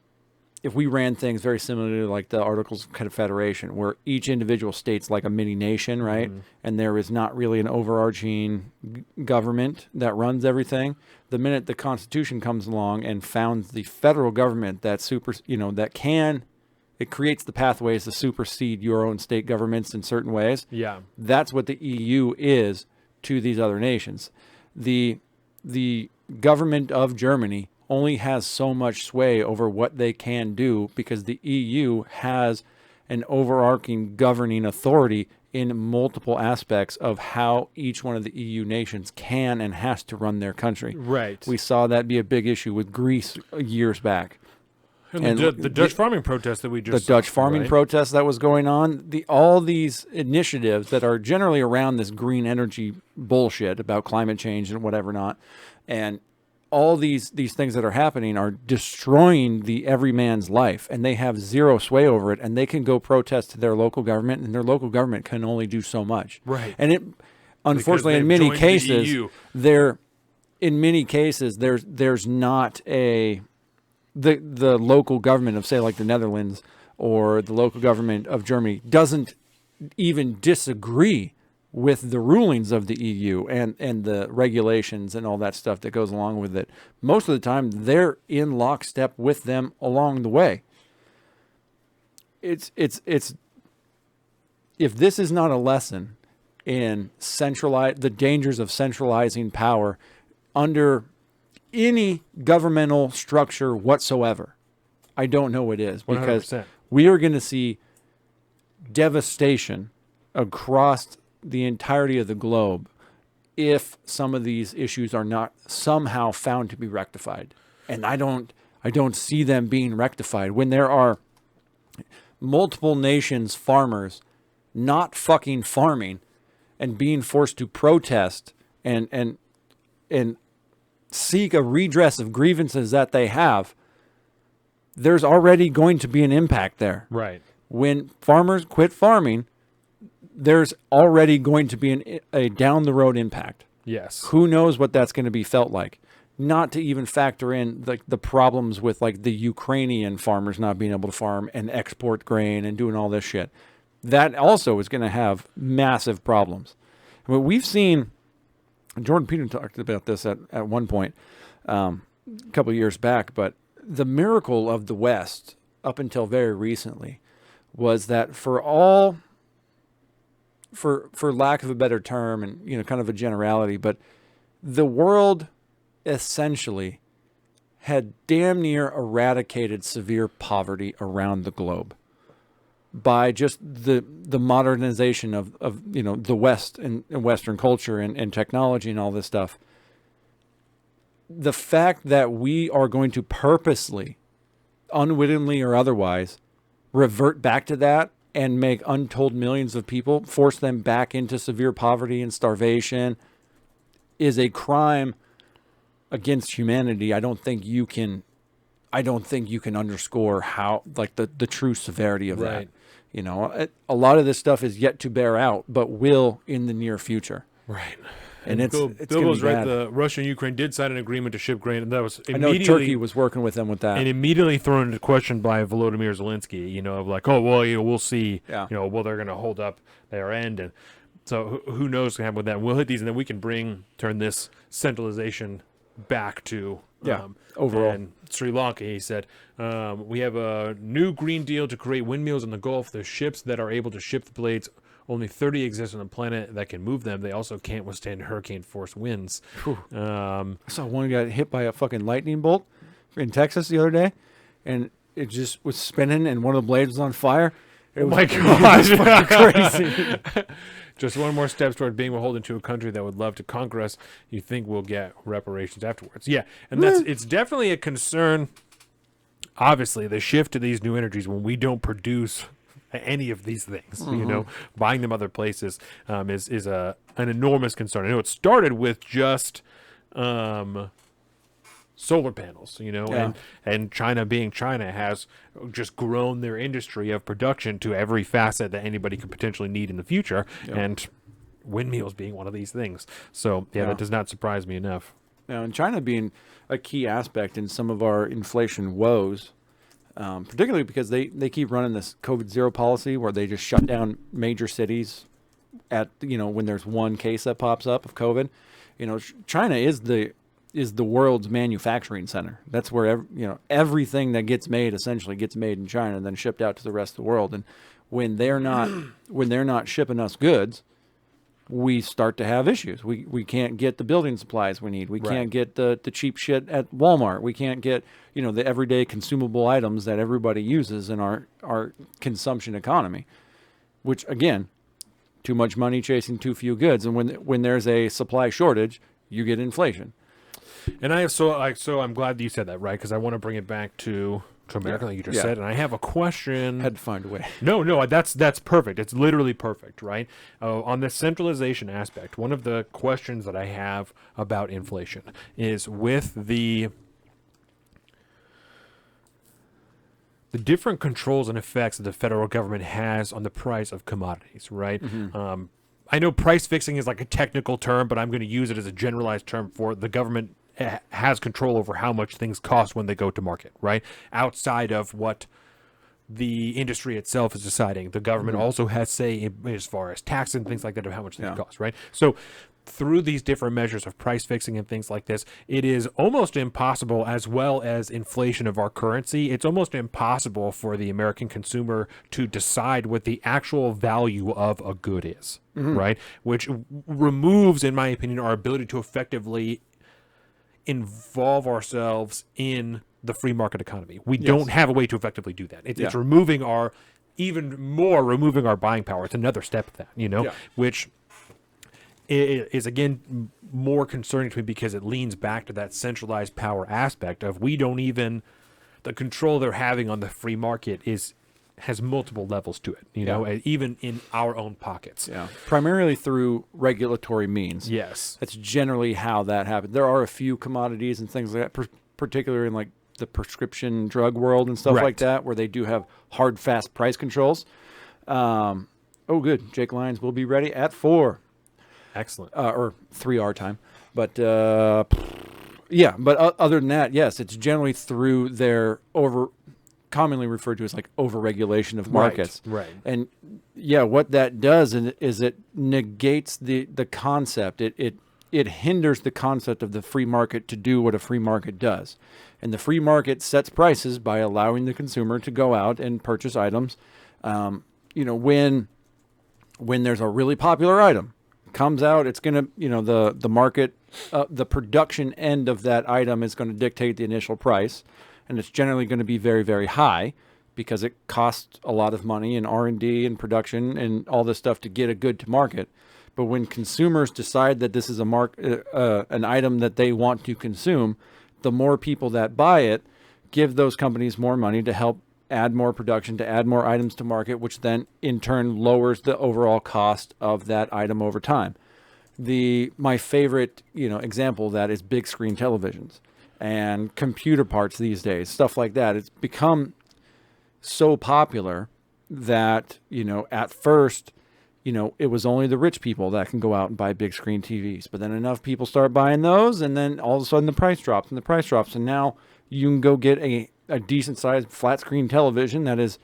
if we ran things very similarly to like the Articles of Confederation, where each individual state's like a mini nation, right? Mm-hmm. And there is not really an overarching government that runs everything. The minute the Constitution comes along and founds the federal government that it creates the pathways to supersede your own state governments in certain ways. Yeah. That's what the EU is to these other nations. The government of Germany only has so much sway over what they can do because the EU has an overarching governing authority in multiple aspects of how each one of the EU nations can and has to run their country. Right. We saw that be a big issue with Greece years back. And the Dutch farming protest that we just Dutch farming protest that was going on, all these initiatives that are generally around this green energy bullshit about climate change and whatever not, and all these things that are happening are destroying the everyman's life, and they have zero sway over it, and they can go protest to their local government, and their local government can only do so much. Right. And it, unfortunately, in many cases, there's not the local government of, say, like the Netherlands or the local government of Germany doesn't even disagree with the rulings of the EU and the regulations and all that stuff that goes along with it. Most of the time, they're in lockstep with them along the way. It's if this is not a lesson in the dangers of centralizing power under any governmental structure whatsoever, I don't know what is, because 100%. We are going to see devastation across the entirety of the globe if some of these issues are not somehow found to be rectified. And I don't see them being rectified when there are multiple nations farmers not fucking farming and being forced to protest and seek a redress of grievances that they have. There's already going to be an impact there. Right. When farmers quit farming, there's already going to be a down the road impact. Yes. Who knows what that's going to be felt like? Not to even factor in the problems with like the Ukrainian farmers not being able to farm and export grain and doing all this shit. That also is going to have massive problems. But we've seen, Jordan Peterson talked about this at one point a couple of years back, but the miracle of the West up until very recently was that for lack of a better term and kind of a generality, but the world essentially had damn near eradicated severe poverty around the globe by just the modernization of the West and Western culture and technology and all this stuff. The fact that we are going to purposely, unwittingly or otherwise, revert back to that and make untold millions of people, force them back into severe poverty and starvation, is a crime against humanity. I don't think you can underscore how, like, the true severity of that. A lot of this stuff is yet to bear out, but will in the near future. Right. And it's Bill was right. The Russia and Ukraine did sign an agreement to ship grain, and that was immediately. I know Turkey was working with them with that, and immediately thrown into question by Volodymyr Zelensky. Of like, oh well, we'll see. Yeah. They're going to hold up their end, and so who knows what can happen with that? We'll hit these, and then we can turn this centralization back to. Overall. And Sri Lanka, he said, we have a new Green Deal to create windmills in the Gulf. There's ships that are able to shift the blades. Only 30 exist on the planet that can move them. They also can't withstand hurricane-force winds. I saw one got hit by a fucking lightning bolt in Texas the other day, and it just was spinning, and one of the blades was on fire. Oh my God. It was fucking crazy. Just one more step toward being beholden to a country that would love to conquer us. You think we'll get reparations afterwards. Yeah, and it's definitely a concern. Obviously, the shift to these new energies when we don't produce any of these things, buying them other places is an enormous concern. I know it started with just solar panels, and China being China has just grown their industry of production to every facet that anybody could potentially need in the future, and windmills being one of these things. So that does not surprise me enough. Now, and China being a key aspect in some of our inflation woes, particularly because they keep running this COVID zero policy where they just shut down major cities at when there's one case that pops up of COVID. China is the world's manufacturing center. That's where everything that gets made essentially gets made in China and then shipped out to the rest of the world. And when they're not shipping us goods, we start to have issues. We can't get the building supplies we need. We can't get the cheap shit at Walmart. We can't get the everyday consumable items that everybody uses in our consumption economy. Which again, too much money chasing too few goods, and when there's a supply shortage, you get inflation. And I'm glad that you said that, right? Because I want to bring it back to America, like you just said. And I have a question. Had to find a way. No, that's perfect. It's literally perfect, right? On the centralization aspect, one of the questions that I have about inflation is with the different controls and effects that the federal government has on the price of commodities, right? Mm-hmm. I know price fixing is like a technical term, but I'm going to use it as a generalized term for the government has control over how much things cost when they go to market, right? Outside of what the industry itself is deciding, the government also has say as far as tax and things like that of how much things cost, right? So through these different measures of price fixing and things like this, it is almost impossible, as well as inflation of our currency, it's almost impossible for the American consumer to decide what the actual value of a good is, right? Which removes, in my opinion, our ability to effectively involve ourselves in the free market economy. We don't have a way to effectively do that. It's removing our buying power. It's another step of that, which is again more concerning to me because it leans back to that centralized power aspect of the control they're having on the free market has multiple levels to it, even in our own pockets. Yeah. Primarily through regulatory means. Yes. That's generally how that happens. There are a few commodities and things like that, particularly in like the prescription drug world and stuff like that, where they do have hard, fast price controls. Good. Jake Lyons will be ready at 4. Excellent. Or 3 our time. But other than that, yes, it's generally through their commonly referred to as like overregulation of markets. Right. And what that does is it negates the concept. It hinders the concept of the free market to do what a free market does. And the free market sets prices by allowing the consumer to go out and purchase items. When there's a really popular item comes out, it's going to, the market, the production end of that item is going to dictate the initial price. And it's generally going to be very, very high because it costs a lot of money in R&D and production and all this stuff to get a good to market. But when consumers decide that this is an item that they want to consume, the more people that buy it give those companies more money to help add more production, to add more items to market, which then in turn lowers the overall cost of that item over time. My favorite, example of that is big screen televisions and computer parts these days, stuff like that. It's become so popular that, at first, it was only the rich people that can go out and buy big screen TVs. But then enough people start buying those, and then all of a sudden the price drops, and now you can go get a decent sized flat screen television that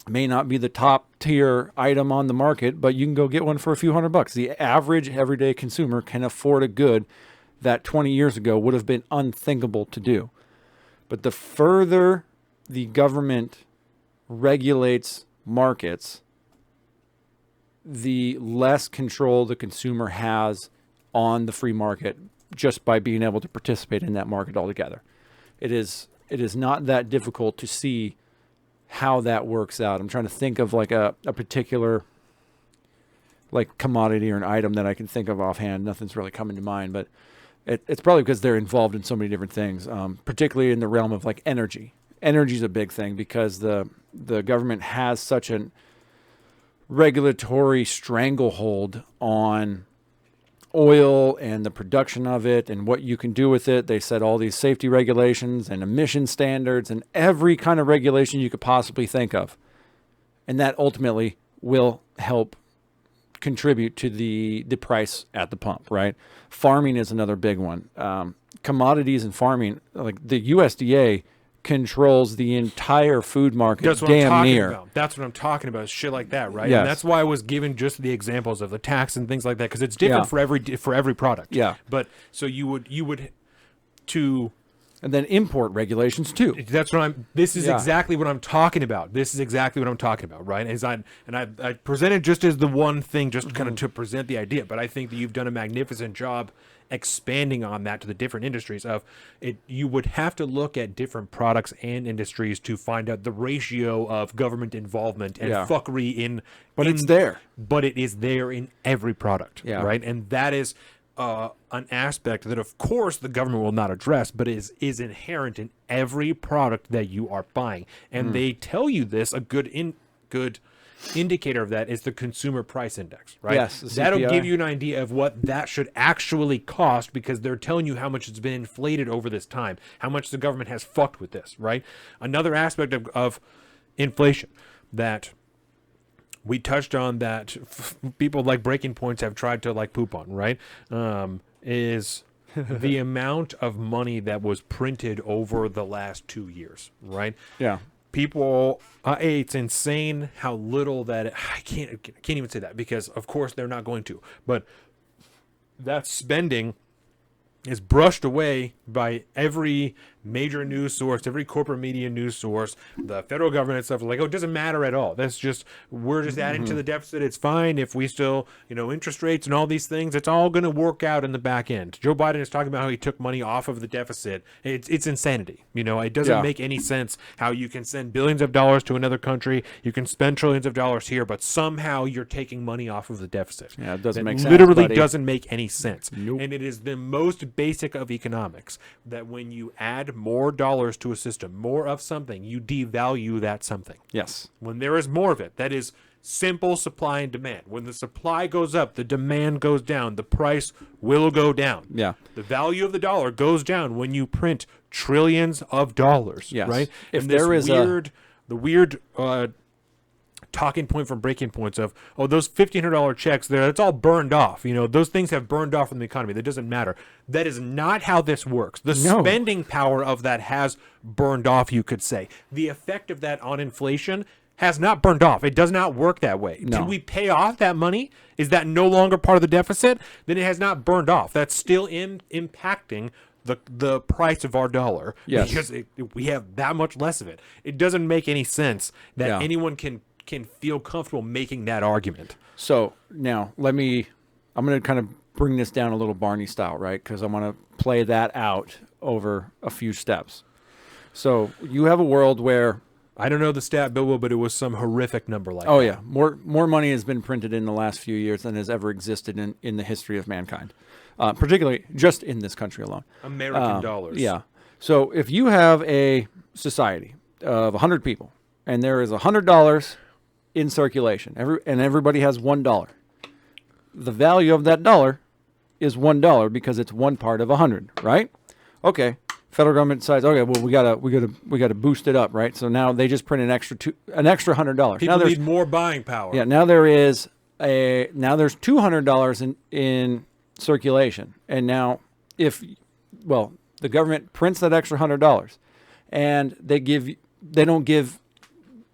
may not be the top tier item on the market, but you can go get one for a few $100. The average everyday consumer can afford a good that 20 years ago would have been unthinkable to do. But the further the government regulates markets, the less control the consumer has on the free market just by being able to participate in that market altogether. It is not that difficult to see how that works out. I'm trying to think of like a particular like commodity or an item that I can think of offhand. Nothing's really coming to mind, but it's probably because they're involved in so many different things, particularly in the realm of like energy. Energy is a big thing because the government has such a regulatory stranglehold on oil and the production of it and what you can do with it. They set all these safety regulations and emission standards and every kind of regulation you could possibly think of. And that ultimately will help contribute to the price at the pump, right? Farming is another big one. Commodities and farming, like the USDA controls the entire food market. That's what damn I'm talking near. about. That's what I'm talking about. Shit like that, right? Yes. And that's why I was given just the examples of the tax and things like that, because it's different for every product. Yeah. But so you would to. And then import regulations too. That's what I'm. This is exactly what I'm talking about. This is exactly what I'm talking about, right? I presented just as the one thing, just kind of to present the idea. But I think that you've done a magnificent job expanding on that to the different industries of it. You would have to look at different products and industries to find out the ratio of government involvement and fuckery in. But it's there. But it is there in every product, Yeah. right? And that is. An aspect that, of course, the government will not address, but is inherent in every product that you are buying. And they tell you this. A good indicator of that is the consumer price index, right? Yes, the that'll CPI. give you an idea of what that should actually cost, because they're telling you how much it's been inflated over this time, how much the government has fucked with this, right? Another aspect of inflation that we touched on that people like Breaking Points have tried to like poop on, right? Is the amount of money that was printed over the last 2 years, right? Yeah. People, it's insane how little that I can't even say that, because of course they're not going to, but that spending is brushed away by every major news source, every corporate media news source, the federal government and stuff. Like, oh, it doesn't matter at all. That's just, we're just adding to the deficit. It's fine if we still, interest rates and all these things, it's all going to work out in the back end. Joe Biden is talking about how he took money off of the deficit. It's insanity. It doesn't make any sense how you can send billions of dollars to another country. You can spend trillions of dollars here, but somehow you're taking money off of the deficit. Yeah, it doesn't make sense. Literally buddy. doesn't make any sense. Nope. And it is the most basic of economics that when you add more dollars to a system, more of something, you devalue that something. Yes. When there is more of it, that is simple supply and demand. When the supply goes up, the demand goes down, the price will go down. Yeah. The value of the dollar goes down when you print trillions of dollars. Yes. Right? If and there is the weird talking point from Breaking Points of, oh, those $1,500 checks there, it's all burned off. Those things have burned off from the economy. That doesn't matter. That is not how this works. The spending power of that has burned off, you could say. The effect of that on inflation has not burned off. It does not work that way. No. Did we pay off that money? Is that no longer part of the deficit? Then it has not burned off. That's still impacting the price of our dollar. Yes. Because we have that much less of it. It doesn't make any sense that anyone can feel comfortable making that argument. So now I'm going to kind of bring this down a little Barney style, right? Because I want to play that out over a few steps. So you have a world where, I don't know the stat, Bilbo, but it was some horrific number like oh that. yeah, more money has been printed in the last few years than has ever existed in the history of mankind, particularly just in this country alone. American dollars. Yeah. So if you have a society of 100 people and there is $100 in circulation, and everybody has $1, the value of that dollar is $1 because it's one part of 100, right? Okay. Federal government decides, okay, well, we gotta boost it up, right? So now they just print an extra $100. People now need more buying power. Yeah. Now there's $200 in circulation, and now the government prints that extra $100, and they don't give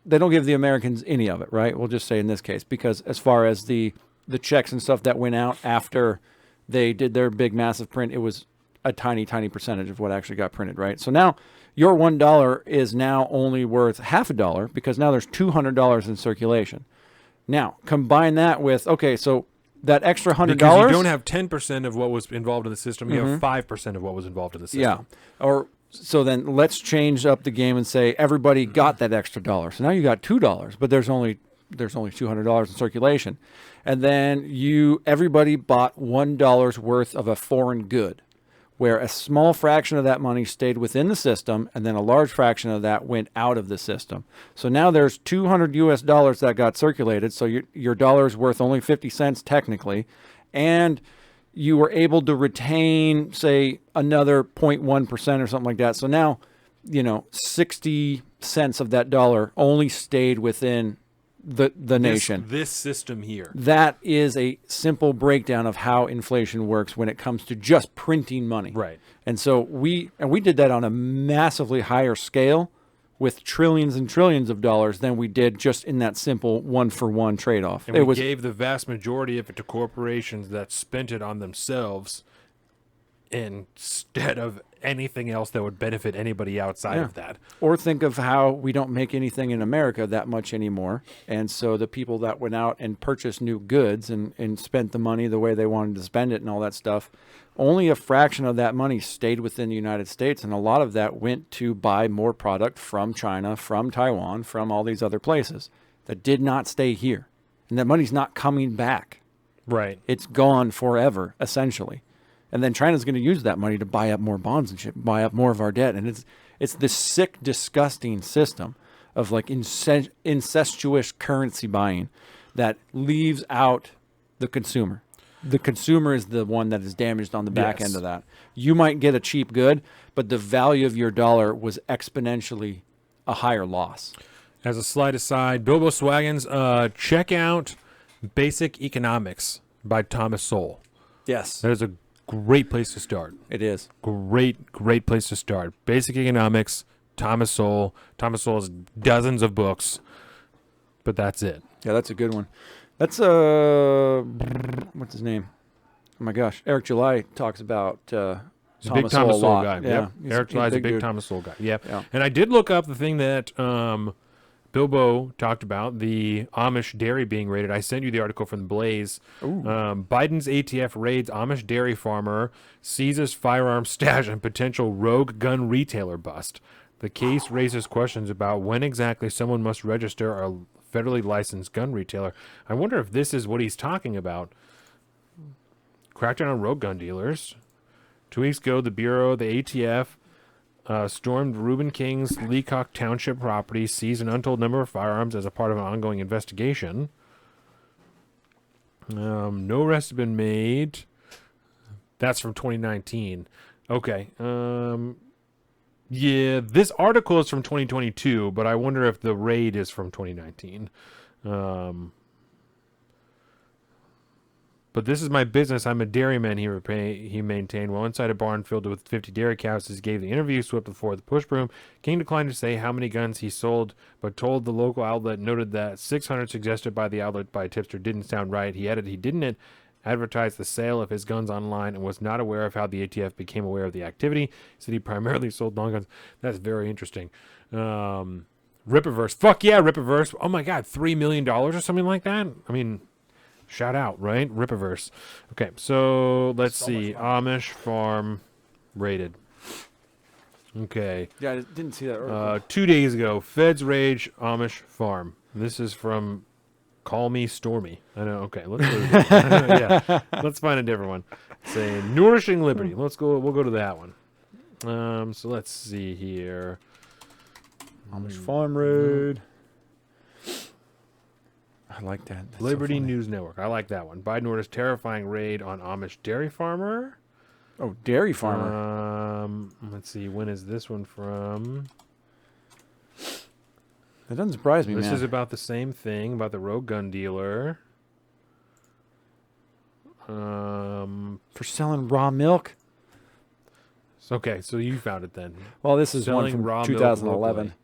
the Americans any of it, right? We'll just say in this case, because as far as the checks and stuff that went out after they did their big massive print, it was a tiny, tiny percentage of what actually got printed, right? So now your $1 is now only worth half a dollar because now there's $200 in circulation. Now, combine that with, okay, so that extra $100. Because you don't have 10% of what was involved in the system. You have 5% of what was involved in the system. Yeah. Or so then let's change up the game and say everybody got that extra dollar. So now you got $2, but there's only $200 in circulation. And then everybody bought $1 worth of a foreign good, where a small fraction of that money stayed within the system, and then a large fraction of that went out of the system. So now there's $200 that got circulated. So your dollar is worth only 50 cents technically, and you were able to retain, say, another 0.1% or something like that. So now, 60 cents of that dollar only stayed within the nation. This system here. That is a simple breakdown of how inflation works when it comes to just printing money. Right. And so we did that on a massively higher scale with trillions and trillions of dollars than we did just in that simple one-for-one trade-off. And we gave the vast majority of it to corporations that spent it on themselves instead of anything else that would benefit anybody outside of that. Or think of how we don't make anything in America that much anymore. And so the people that went out and purchased new goods and spent the money the way they wanted to spend it and all that stuff, only a fraction of that money stayed within the United States. And a lot of that went to buy more product from China, from Taiwan, from all these other places that did not stay here. And that money's not coming back. Right. It's gone forever, essentially. And then China's going to use that money to buy up more bonds and shit, buy up more of our debt. And it's this sick, disgusting system of like incestuous currency buying that leaves out the consumer. The consumer is the one that is damaged on the back end of that. You might get a cheap good, but the value of your dollar was exponentially a higher loss. As a slight aside, Bilbo Swaggins, check out Basic Economics by Thomas Sowell. Yes. That is a great place to start. It is. Great place to start. Basic Economics, Thomas Sowell. Thomas Sowell has dozens of books, but that's it. Yeah, that's a good one. That's what's his name? Oh my gosh, Eric July talks about He's a Thomas big Thomas Sowell Sowell guy. Yeah, Yep. Eric July is a big dude. Thomas Sowell guy. Yep. Yeah. And I did look up the thing that Bilbo talked about, the Amish dairy being raided. I sent you the article from the Blaze. Biden's ATF raids Amish dairy farmer, seizes firearm stash, and potential rogue gun retailer bust. The case raises questions about when exactly someone must register a federally licensed gun retailer. I wonder if this is what he's talking about. Crackdown on rogue gun dealers. 2 weeks ago, the Bureau, the ATF, stormed Reuben King's Leacock Township property, seized an untold number of firearms as a part of an ongoing investigation. No arrests have been made. That's from 2019. Okay. Yeah, this article is from 2022, but I wonder if the raid is from 2019. But this is my business. I'm a dairyman, he maintained. While inside a barn filled with 50 dairy cows, he gave the interview, swept the floor with the push broom. King declined to say how many guns he sold, but told the local outlet, noted that 600 suggested by the outlet by a tipster didn't sound right. He added he didn't advertise the sale of his guns online and was not aware of how the ATF became aware of the activity. He said he primarily sold long guns. That's very interesting. Rippaverse. Fuck yeah, Rippaverse. Oh my God, $3 million or something like that? I mean... shout out, right? Rippaverse. Okay, so let's see. Amish farm raided. Okay. Yeah, I didn't see that earlier. 2 days ago, Feds rage Amish farm. This is from Call Me Stormy. I know. Okay, let's go to yeah, let's find a different one. Say Nourishing Liberty. Let's go. We'll go to that one. So let's see here. Amish farm raid. I like that. That's Liberty so funny. News Network. I like that one. Biden orders terrifying raid on Amish dairy farmer. Oh, dairy farmer. Let's see. When is this one from? That doesn't surprise me, This man. is about the same thing, about the rogue gun dealer. For selling raw milk. Okay, so you found it then. Well, this is Selling one raw from milk 2011. locally.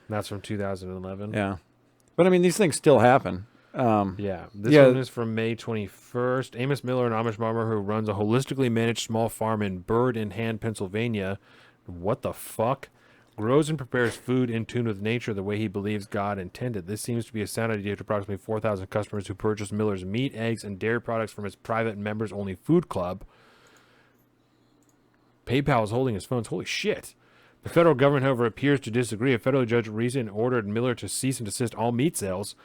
That's from 2011. Yeah. But I mean, these things still happen. Yeah, this Yeah. one is from May 21st. Amos Miller, an Amish farmer who runs a holistically managed small farm in Bird in Hand, Pennsylvania. What the fuck? Grows and prepares food in tune with nature the way he believes God intended. This seems to be a sound idea to approximately 4,000 customers who purchase Miller's meat, eggs, and dairy products from his private members-only food club. PayPal is holding his phones. Holy shit. The federal government, however, appears to disagree. A federal judge recently ordered Miller to cease and desist all meat sales.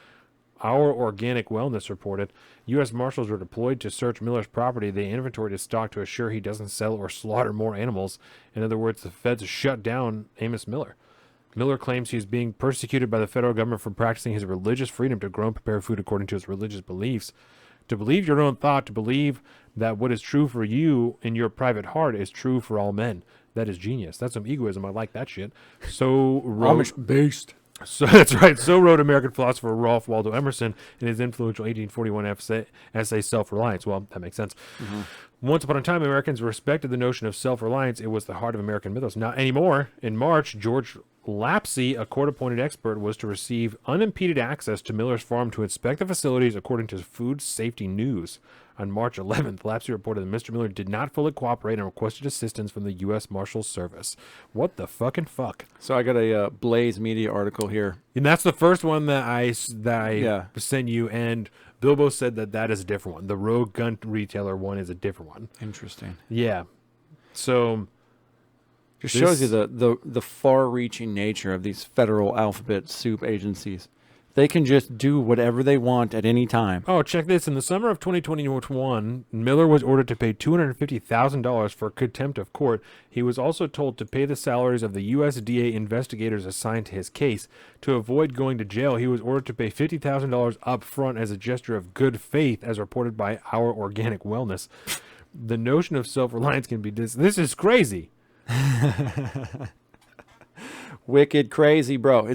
Our Organic Wellness reported U.S. Marshals were deployed to search Miller's property. They inventoried his stock to assure he doesn't sell or slaughter more animals. In other words, the feds shut down Amos Miller. Miller claims he is being persecuted by the federal government for practicing his religious freedom to grow and prepare food according to his religious beliefs. To believe your own thought, to believe that what is true for you in your private heart is true for all men. That is genius. That's some egoism. I like that shit. So Amish based. So that's right. So wrote American philosopher Ralph Waldo Emerson in his influential 1841 essay Self-Reliance. Well, that makes sense. Mm-hmm. Once upon a time, Americans respected the notion of self-reliance. It was the heart of American mythos. Not anymore. In March, George Lapsey, a court-appointed expert, was to receive unimpeded access to Miller's farm to inspect the facilities according to Food Safety News. On March 11th, Lapsey reported that Mr. Miller did not fully cooperate and requested assistance from the U.S. Marshals Service. What the fucking fuck? So I got a Blaze Media article here. And that's the first one that I sent you, and Bilbo said that is a different one. The Rogue Gun Retailer one is a different one. Interesting. Yeah. So just shows you the far-reaching nature of these federal alphabet soup agencies. They can just do whatever they want at any time. Oh, check this. In the summer of 2021, Miller was ordered to pay $250,000 for contempt of court. He was also told to pay the salaries of the USDA investigators assigned to his case. To avoid going to jail, he was ordered to pay $50,000 up front as a gesture of good faith, as reported by Our Organic Wellness. The notion of self-reliance can be this is crazy. Wicked crazy, bro.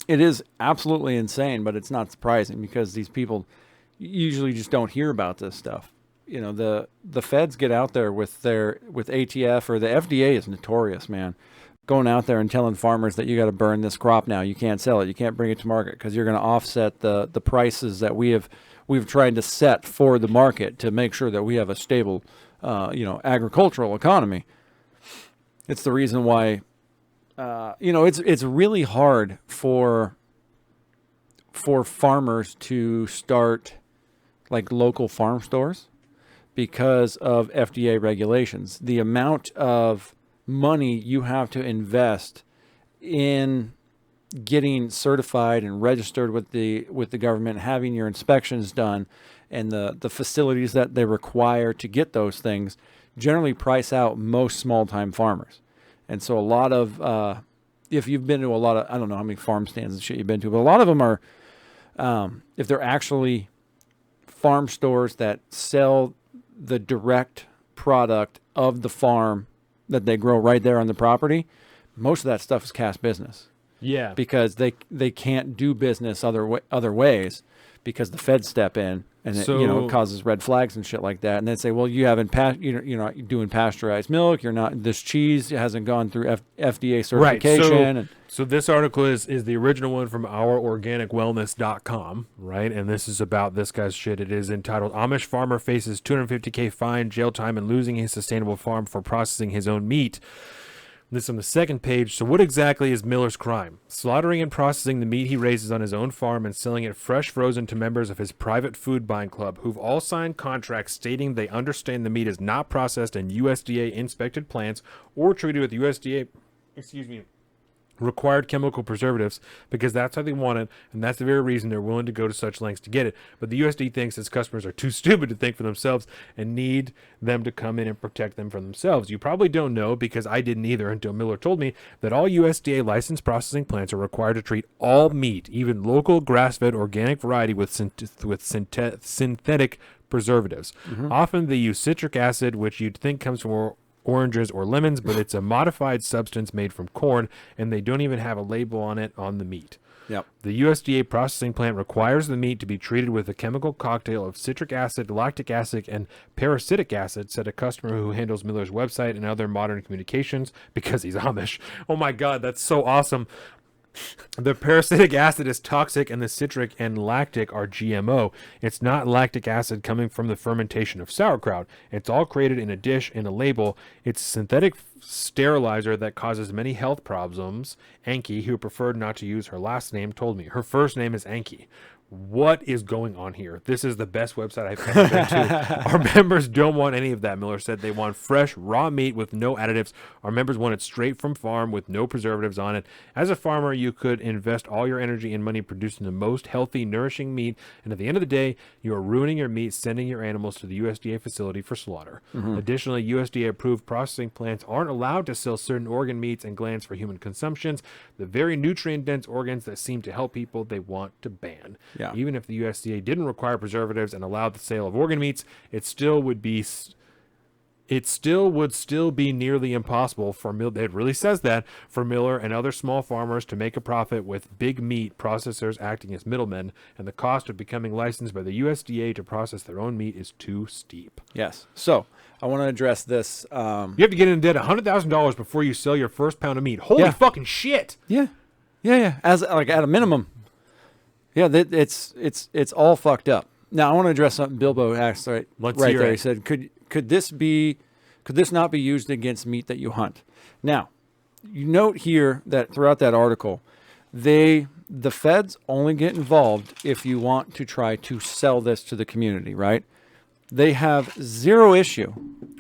It is absolutely insane, but it's not surprising because these people usually just don't hear about this stuff. You know, the feds get out there with ATF, or the FDA is notorious, man, going out there and telling farmers that you got to burn this crop now. You can't sell it. You can't bring it to market because you're going to offset the prices that we've tried to set for the market to make sure that we have a stable, agricultural economy. It's the reason why. It's really hard for farmers to start like local farm stores because of FDA regulations. The amount of money you have to invest in getting certified and registered with the government, having your inspections done, and the facilities that they require to get those things generally price out most small-time farmers. And so a lot of, if you've been to a lot of, I don't know how many farm stands and shit you've been to, but a lot of them are, if they're actually farm stores that sell the direct product of the farm that they grow right there on the property, most of that stuff is cash business. Yeah. Because they can't do business other ways because the feds step in. And it causes red flags and shit like that. And they say, well, you haven't you're not doing pasteurized milk. You're not, this cheese hasn't gone through FDA certification. Right. So this article is the original one from OurOrganicWellness.com, right? And this is about this guy's shit. It is entitled Amish Farmer Faces $250K Fine, Jail Time, and Losing His Sustainable Farm for Processing His Own Meat. This on the second page. So what exactly is Miller's crime? Slaughtering and processing the meat he raises on his own farm and selling it fresh frozen to members of his private food buying club, who've all signed contracts stating they understand the meat is not processed in USDA inspected plants or treated with USDA required chemical preservatives, because that's how they want it, and that's the very reason they're willing to go to such lengths to get it. But the USDA thinks its customers are too stupid to think for themselves and need them to come in and protect them from themselves. You probably don't know, because I didn't either until Miller told me, that all USDA licensed processing plants are required to treat all meat, even local grass-fed organic variety, with synthetic preservatives. Mm-hmm. Often they use citric acid, which you'd think comes from oranges or lemons, but it's a modified substance made from corn, and they don't even have a label on it on the meat. Yep. The USDA processing plant requires the meat to be treated with a chemical cocktail of citric acid, lactic acid, and parasitic acid, said a customer who handles Miller's website and other modern communications because he's Amish. Oh my God, that's so awesome. The parasitic acid is toxic, and the citric and lactic are GMO. It's not lactic acid coming from the fermentation of sauerkraut. It's all created in a dish in a label. It's a synthetic sterilizer that causes many health problems. Anki, who preferred not to use her last name, told me. Her first name is Anki. What is going on here? This is the best website I've ever been to. Our members don't want any of that, Miller said. They want fresh, raw meat with no additives. Our members want it straight from farm with no preservatives on it. As a farmer, you could invest all your energy and money producing the most healthy, nourishing meat, and at the end of the day, you are ruining your meat, sending your animals to the USDA facility for slaughter. Additionally, USDA-approved processing plants aren't allowed to sell certain organ meats and glands for human consumptions. The very nutrient-dense organs that seem to help people, they want to ban. Yeah. Even if the USDA didn't require preservatives and allowed the sale of organ meats, it still would be nearly impossible for Miller. It really says that for Miller and other small farmers to make a profit with big meat processors acting as middlemen, and the cost of becoming licensed by the USDA to process their own meat is too steep. Yes. So I want to address this. You have to get in debt $100,000 before you sell your first pound of meat. Holy fucking shit! Yeah. As like at a minimum. Yeah, it's all fucked up. Now I want to address something Bilbo asked right there. He said, could this not be used against meat that you hunt? Now, you note here that throughout that article, the feds only get involved if you want to try to sell this to the community, right? They have zero issue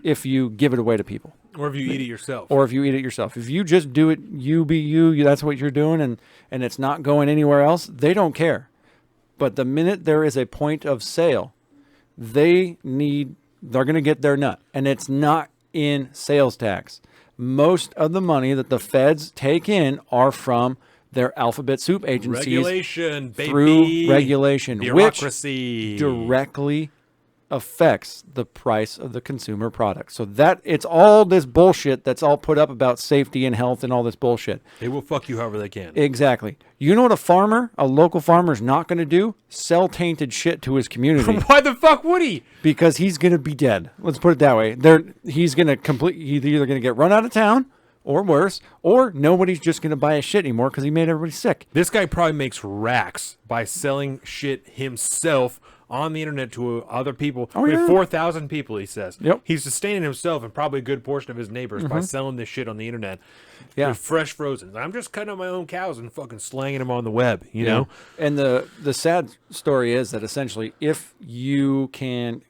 if you give it away to people. Or if you eat it yourself. If you just do it, you be you, that's what you're doing, and it's not going anywhere else, they don't care. But the minute there is a point of sale, they're going to get their nut. And it's not in sales tax. Most of the money that the feds take in are from their alphabet soup agencies. Regulation, baby. Through regulation. Bureaucracy. Which directly affects the price of the consumer product. So that it's all this bullshit that's all put up about safety and health and all this bullshit. They will fuck you however they can. Exactly. You know what a local farmer is not going to do? Sell tainted shit to his community. Why the fuck would he? Because he's going to be dead. Let's put it that way. He's going to he's either going to get run out of town or worse, or nobody's just going to buy his shit anymore because he made everybody sick. This guy probably makes racks by selling shit himself on the internet to other people. Oh, yeah. 4,000 people, he says. Yep. He's sustaining himself and probably a good portion of his neighbors by selling this shit on the internet. Yeah. With fresh frozen. I'm just cutting up my own cows and fucking slanging them on the web, you know? And the sad story is that essentially if you can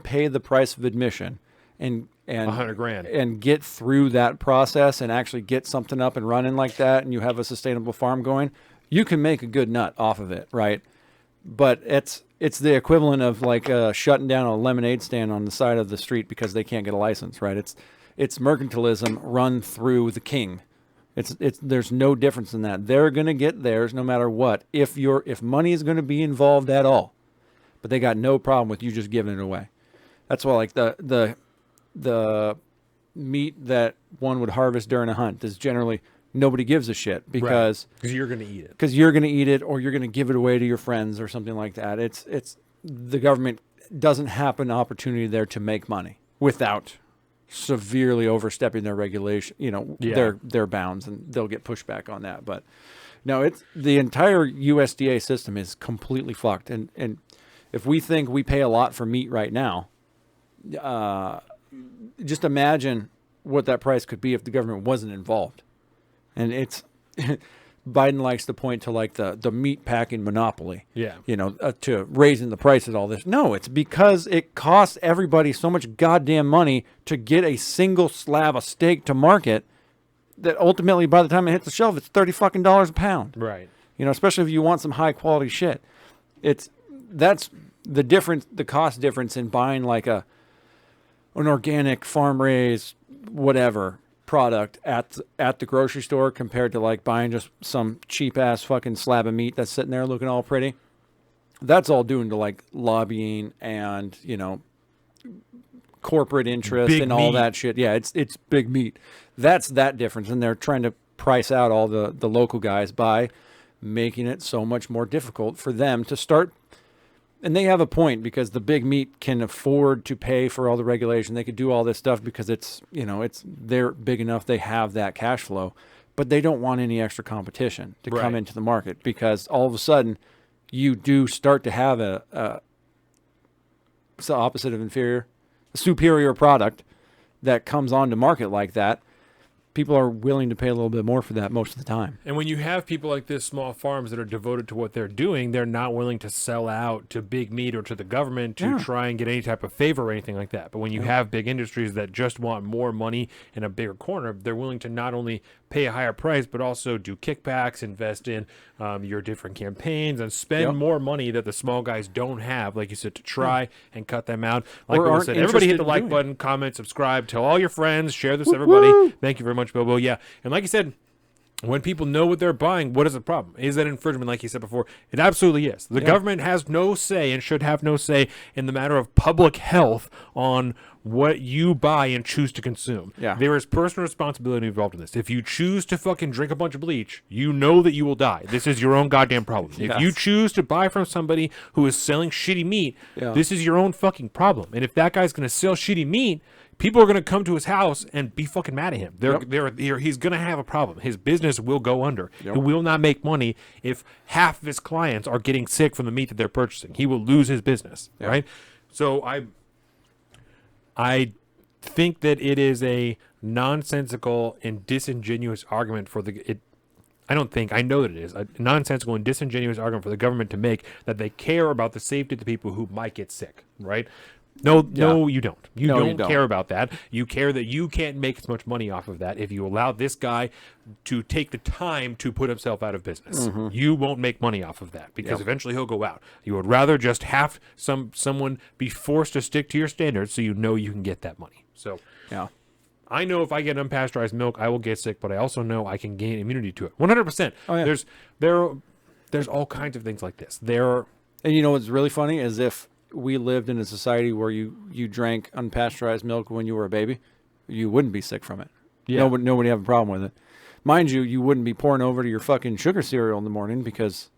pay the price of admission and $100,000 and get through that process and actually get something up and running like that, and you have a sustainable farm going, you can make a good nut off of it, right? But it's the equivalent of like shutting down a lemonade stand on the side of the street because they can't get a license, right? It's mercantilism run through the king. There's no difference in that. They're gonna get theirs no matter what. If money is gonna be involved at all, but they got no problem with you just giving it away. That's why like the meat that one would harvest during a hunt is generally nobody gives a shit because you're going to eat it. Because you're going to eat it, or you're going to give it away to your friends or something like that. It's the government doesn't have an opportunity there to make money without severely overstepping their regulation, their bounds, and they'll get pushback on that. But no, it's the entire USDA system is completely fucked. And if we think we pay a lot for meat right now, just imagine what that price could be if the government wasn't involved. And it's Biden likes to point to like the meat packing monopoly, to raising the price of all this. No, it's because it costs everybody so much goddamn money to get a single slab of steak to market that ultimately by the time it hits the shelf, it's $30 a pound. Right. Especially if you want some high quality shit. That's the difference, the cost difference in buying like an organic farm raised whatever product at the grocery store compared to like buying just some cheap ass fucking slab of meat that's sitting there looking all pretty. That's all due to like lobbying and corporate interest big and all meat. that shit. Yeah, it's big meat. That's that difference, and they're trying to price out all the local guys by making it so much more difficult for them to start. And they have a point because the big meat can afford to pay for all the regulation. They could do all this stuff because they're big enough. They have that cash flow. but they don't want any extra competition to come Right. into the market, because all of a sudden you do start to have it's the opposite of inferior, a superior product that comes onto market like that. People are willing to pay a little bit more for that most of the time. And when you have people like this, small farms that are devoted to what they're doing, they're not willing to sell out to big meat or to the government to try and get any type of favor or anything like that. But when you have big industries that just want more money in a bigger corner, they're willing to not only pay a higher price, but also do kickbacks, invest in your different campaigns, and spend more money that the small guys don't have, like you said, to try and cut them out. Like Or Bill aren't said, everybody hit the interested in like doing button, comment, subscribe, tell all your friends, share this, everybody. Thank you very much, Bilbo. Yeah. And like you said, when people know what they're buying, what is the problem? Is that infringement, like you said before? It absolutely is. The government has no say and should have no say in the matter of public health on what you buy and choose to consume. Yeah. There is personal responsibility involved in this. If you choose to fucking drink a bunch of bleach, you know that you will die. This is your own goddamn problem. If you choose to buy from somebody who is selling shitty meat, this is your own fucking problem. And if that guy's going to sell shitty meat, people are going to come to his house and be fucking mad at him. He's going to have a problem. His business will go under. He will not make money if half of his clients are getting sick from the meat that they're purchasing. He will lose his business, right? So I think that it is a nonsensical and disingenuous argument for I know that it is a nonsensical and disingenuous argument for the government to make that they care about the safety of the people who might get sick, right? No, you don't. You don't care about that. You care that you can't make as much money off of that if you allow this guy to take the time to put himself out of business. You won't make money off of that because eventually he'll go out. You would rather just have someone be forced to stick to your standards so you know you can get that money. So I know if I get unpasteurized milk, I will get sick, but I also know I can gain immunity to it. 100%. Oh, yeah. There's all kinds of things like this. And you know what's really funny is if we lived in a society where you drank unpasteurized milk when you were a baby, you wouldn't be sick from it. Yeah. Nobody have a problem with it. Mind you, you wouldn't be pouring over to your fucking sugar cereal in the morning, because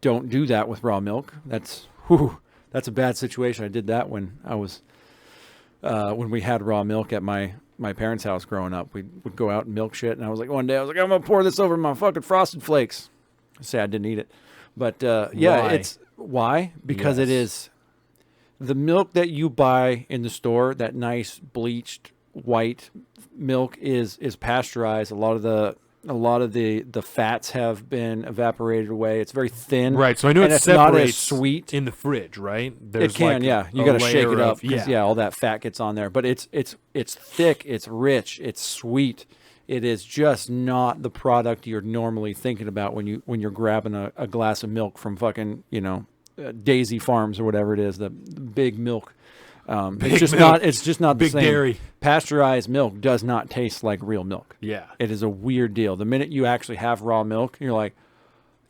don't do that with raw milk. That's a bad situation. I did that when I was when we had raw milk at my parents' house growing up. We would go out and milk shit, and I was like, one day I was like, I'm gonna pour this over my fucking Frosted Flakes. Say I didn't eat it, but why? Because it is. The milk that you buy in the store, that nice bleached white milk, is pasteurized. A lot of the fats have been evaporated away. It's very thin. Right. So I know it's separates not as sweet in the fridge, right? It can, You got to shake it up because all that fat gets on there. But it's thick, it's rich, it's sweet. It is just not the product you're normally thinking about when you're grabbing a glass of milk from fucking Daisy Farms or whatever it is, the big milk. It's just not the big same. Dairy. Pasteurized milk does not taste like real milk. Yeah. It is a weird deal. The minute you actually have raw milk, you're like,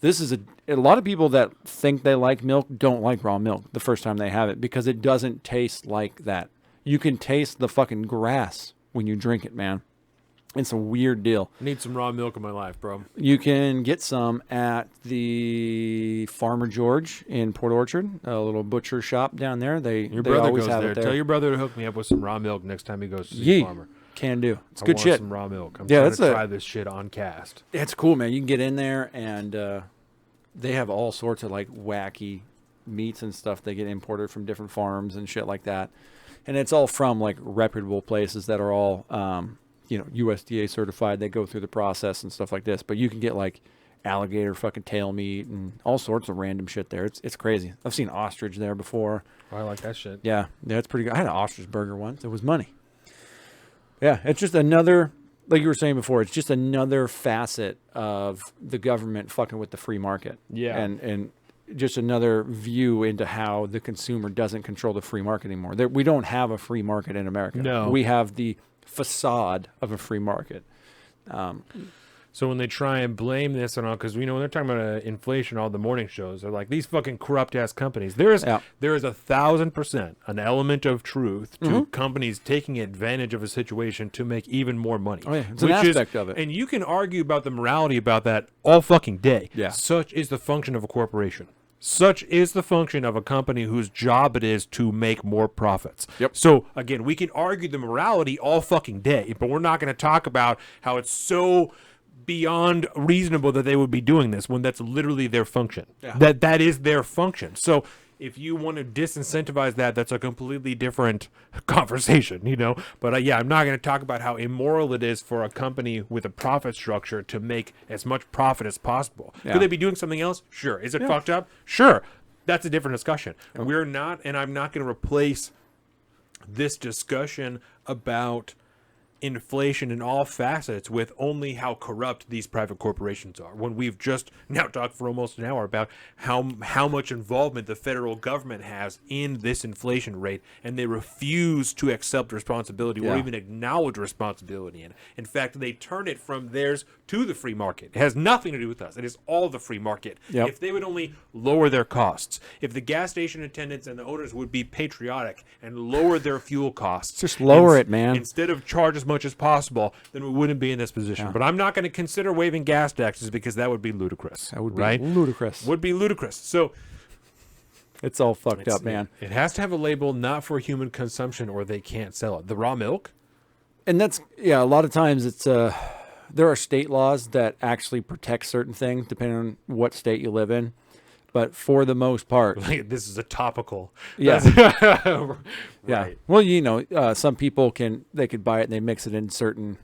this is a lot of people that think they like milk don't like raw milk the first time they have it, because it doesn't taste like that. You can taste the fucking grass when you drink it, man. It's a weird deal. I need some raw milk in my life, bro. You can get some at the Farmer George in Port Orchard, a little butcher shop down there. Your brother goes there. Tell your brother to hook me up with some raw milk next time he goes to see Farmer. Can do. It's I good want shit. Some raw milk. I'm trying to try this shit on cast. It's cool, man. You can get in there and they have all sorts of like wacky meats and stuff. They get imported from different farms and shit like that. And it's all from like reputable places that are all USDA certified. They go through the process and stuff like this. But you can get like alligator fucking tail meat and all sorts of random shit there. It's crazy. I've seen ostrich there before. Oh, I like that shit. Yeah, it's pretty good. I had an ostrich burger once. It was money. Yeah, it's just another, like you were saying before, it's just another facet of the government fucking with the free market. Yeah. And just another view into how the consumer doesn't control the free market anymore. We don't have a free market in America. No. We have the facade of a free market. So when they try and blame this and all, because we know when they're talking about inflation, all the morning shows, they're like, these fucking corrupt ass companies. There is 1,000% an element of truth to companies taking advantage of a situation to make even more money. Oh, yeah. It's an aspect of it. And you can argue about the morality about that all fucking day. Yeah. Such is the function of a corporation. Such is the function of a company whose job it is to make more profits. Yep. So, again, we can argue the morality all fucking day, but we're not going to talk about how it's so beyond reasonable that they would be doing this when that's literally their function. Yeah. That is their function. So if you want to disincentivize that, that's a completely different conversation, you know? But yeah, I'm not going to talk about how immoral it is for a company with a profit structure to make as much profit as possible. Yeah. Could they be doing something else? Sure. Is it fucked up? Sure. That's a different discussion. We're not, and I'm not going to replace this discussion about inflation in all facets with only how corrupt these private corporations are, when we've just now talked for almost an hour about how much involvement the federal government has in this inflation rate, and they refuse to accept responsibility or even acknowledge responsibility in fact, they turn it from theirs to the free market. It has nothing to do with us. It is all the free market. If they would only lower their costs, if the gas station attendants and the owners would be patriotic and lower their fuel costs, just lower it, man, instead of charge as much as possible, then we wouldn't be in this position. But I'm not going to consider waiving gas taxes because that would be ludicrous. That would be ludicrous. Would be ludicrous. So it's all fucked up, man. It has to have a label not for human consumption or they can't sell it. The raw milk? And that's, a lot of times it's, there are state laws that actually protect certain things depending on what state you live in. But for the most part, this is a topical. Yeah. Right. Yeah. Well, some people they could buy it and they mix it in certain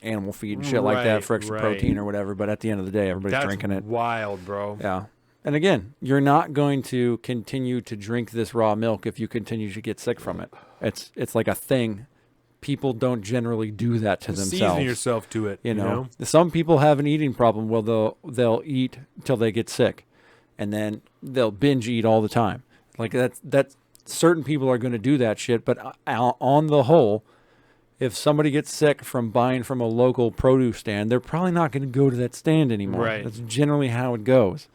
animal feed and shit like that for extra protein or whatever. But at the end of the day, everybody's drinking it. Wild, bro. Yeah. And again, you're not going to continue to drink this raw milk if you continue to get sick from it. It's like a thing. People don't generally do that to themselves. Season yourself to it. You know? Some people have an eating problem. Well, they'll eat till they get sick. And then they'll binge eat all the time. Like that's certain people are going to do that shit. But on the whole, if somebody gets sick from buying from a local produce stand, they're probably not going to go to that stand anymore. Right. That's generally how it goes.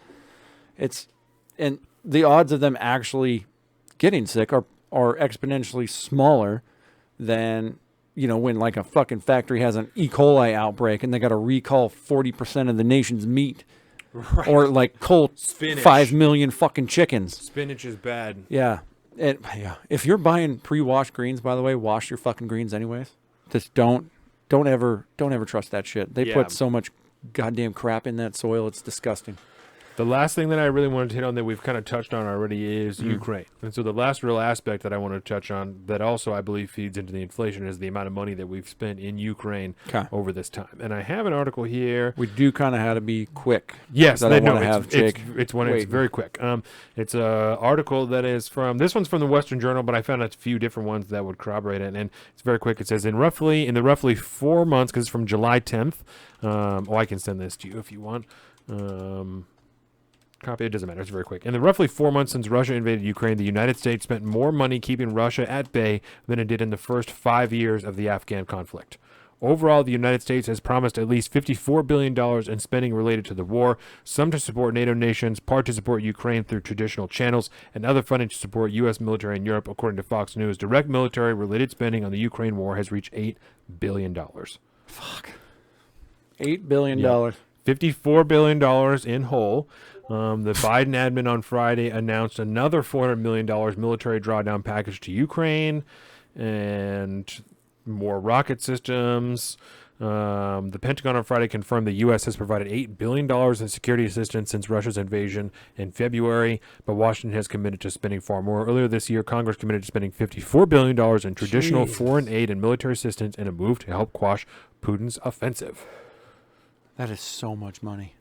And the odds of them actually getting sick are exponentially smaller than, when like a fucking factory has an E. coli outbreak and they got to recall 40% of the nation's meat. Right. Or like cold Spinach. 5 million fucking chickens. Spinach is bad. Yeah. If you're buying pre-washed greens, by the way, wash your fucking greens anyways. Just don't ever trust that shit. They put so much goddamn crap in that soil. It's disgusting. The last thing that I really wanted to hit on that we've kind of touched on already is Ukraine. And so the last real aspect that I want to touch on that also I believe feeds into the inflation is the amount of money that we've spent in Ukraine over this time. And I have an article here. We do kind of have to be quick. Yes, it's very quick. It's an article that is from, this one's from the Western Journal, but I found a few different ones that would corroborate it. And it's very quick. It says in the roughly 4 months, because it's from July 10th. I can send this to you if you want. Copy, it doesn't matter. It's very quick. In the roughly 4 months since Russia invaded Ukraine, the United States spent more money keeping Russia at bay than it did in the first 5 years of the Afghan conflict. Overall, the United States has promised at least $54 billion in spending related to the war, some to support NATO nations, part to support Ukraine through traditional channels, and other funding to support U.S. military in Europe, according to Fox News. Direct military-related spending on the Ukraine war has reached $8 billion. Fuck. $8 billion. Yeah. $54 billion in whole. The Biden admin on Friday announced another $400 million military drawdown package to Ukraine and more rocket systems. The Pentagon on Friday confirmed the U.S. has provided $8 billion in security assistance since Russia's invasion in February, but Washington has committed to spending far more. Earlier this year, Congress committed to spending $54 billion in traditional foreign aid and military assistance in a move to help quash Putin's offensive. That is so much money.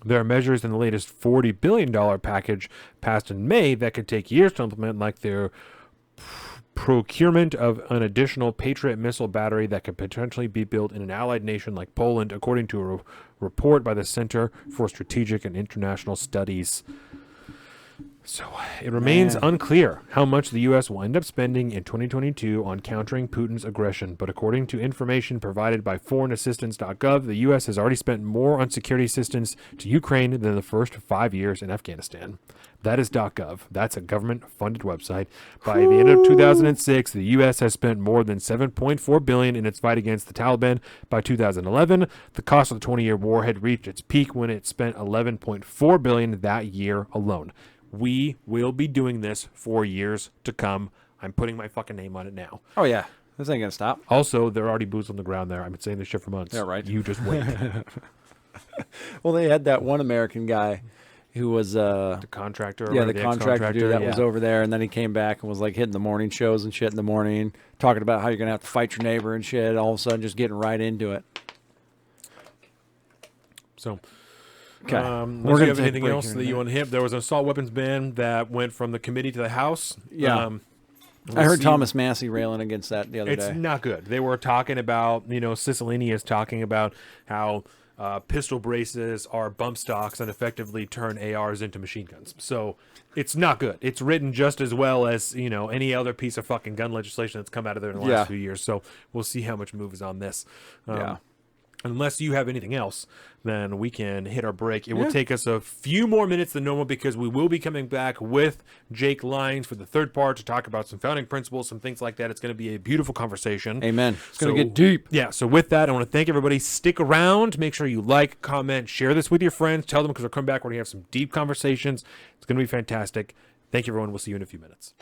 There are measures in the latest $40 billion package passed in May that could take years to implement, like their procurement of an additional Patriot missile battery that could potentially be built in an allied nation like Poland, according to a report by the Center for Strategic and International Studies. So it remains unclear how much the U.S. will end up spending in 2022 on countering Putin's aggression, but according to information provided by foreignassistance.gov, the U.S. has already spent more on security assistance to Ukraine than the first 5 years in Afghanistan. That is .gov. That's a government-funded website. By the end of 2006, the U.S. has spent more than $7.4 billion in its fight against the Taliban. By 2011, the cost of the 20-year war had reached its peak when it spent $11.4 billion that year alone. We will be doing this for years to come. I'm putting my fucking name on it now. Oh, yeah. This ain't gonna stop. Also, there are already boots on the ground there. I've been saying this shit for months. Yeah, right. You just wait. Well, they had that one American guy who was The contractor. yeah, or the contractor dude that was over there, and then he came back and was like hitting the morning shows and shit in the morning, talking about how you're gonna have to fight your neighbor and shit. All of a sudden, just getting right into it. So, Okay, unless you have anything else that you want to hit, there was an assault weapons ban that went from the committee to the House. Yeah. We'll I heard see. Thomas Massey railing against that the other It's day. not good. They were talking about, Cicilline is talking about how pistol braces are bump stocks and effectively turn ARs into machine guns. So it's not good. It's written just as well as, any other piece of fucking gun legislation that's come out of there in the last few years. So we'll see how much move is on this. Yeah. Unless you have anything else, then we can hit our break. It will take us a few more minutes than normal because we will be coming back with Jake Lyons for the third part to talk about some founding principles, some things like that. It's going to be a beautiful conversation. Amen. It's going to get deep. Yeah, so with that, I want to thank everybody. Stick around. Make sure you like, comment, share this with your friends. Tell them because we'll come back. We're going to have some deep conversations. It's going to be fantastic. Thank you, everyone. We'll see you in a few minutes.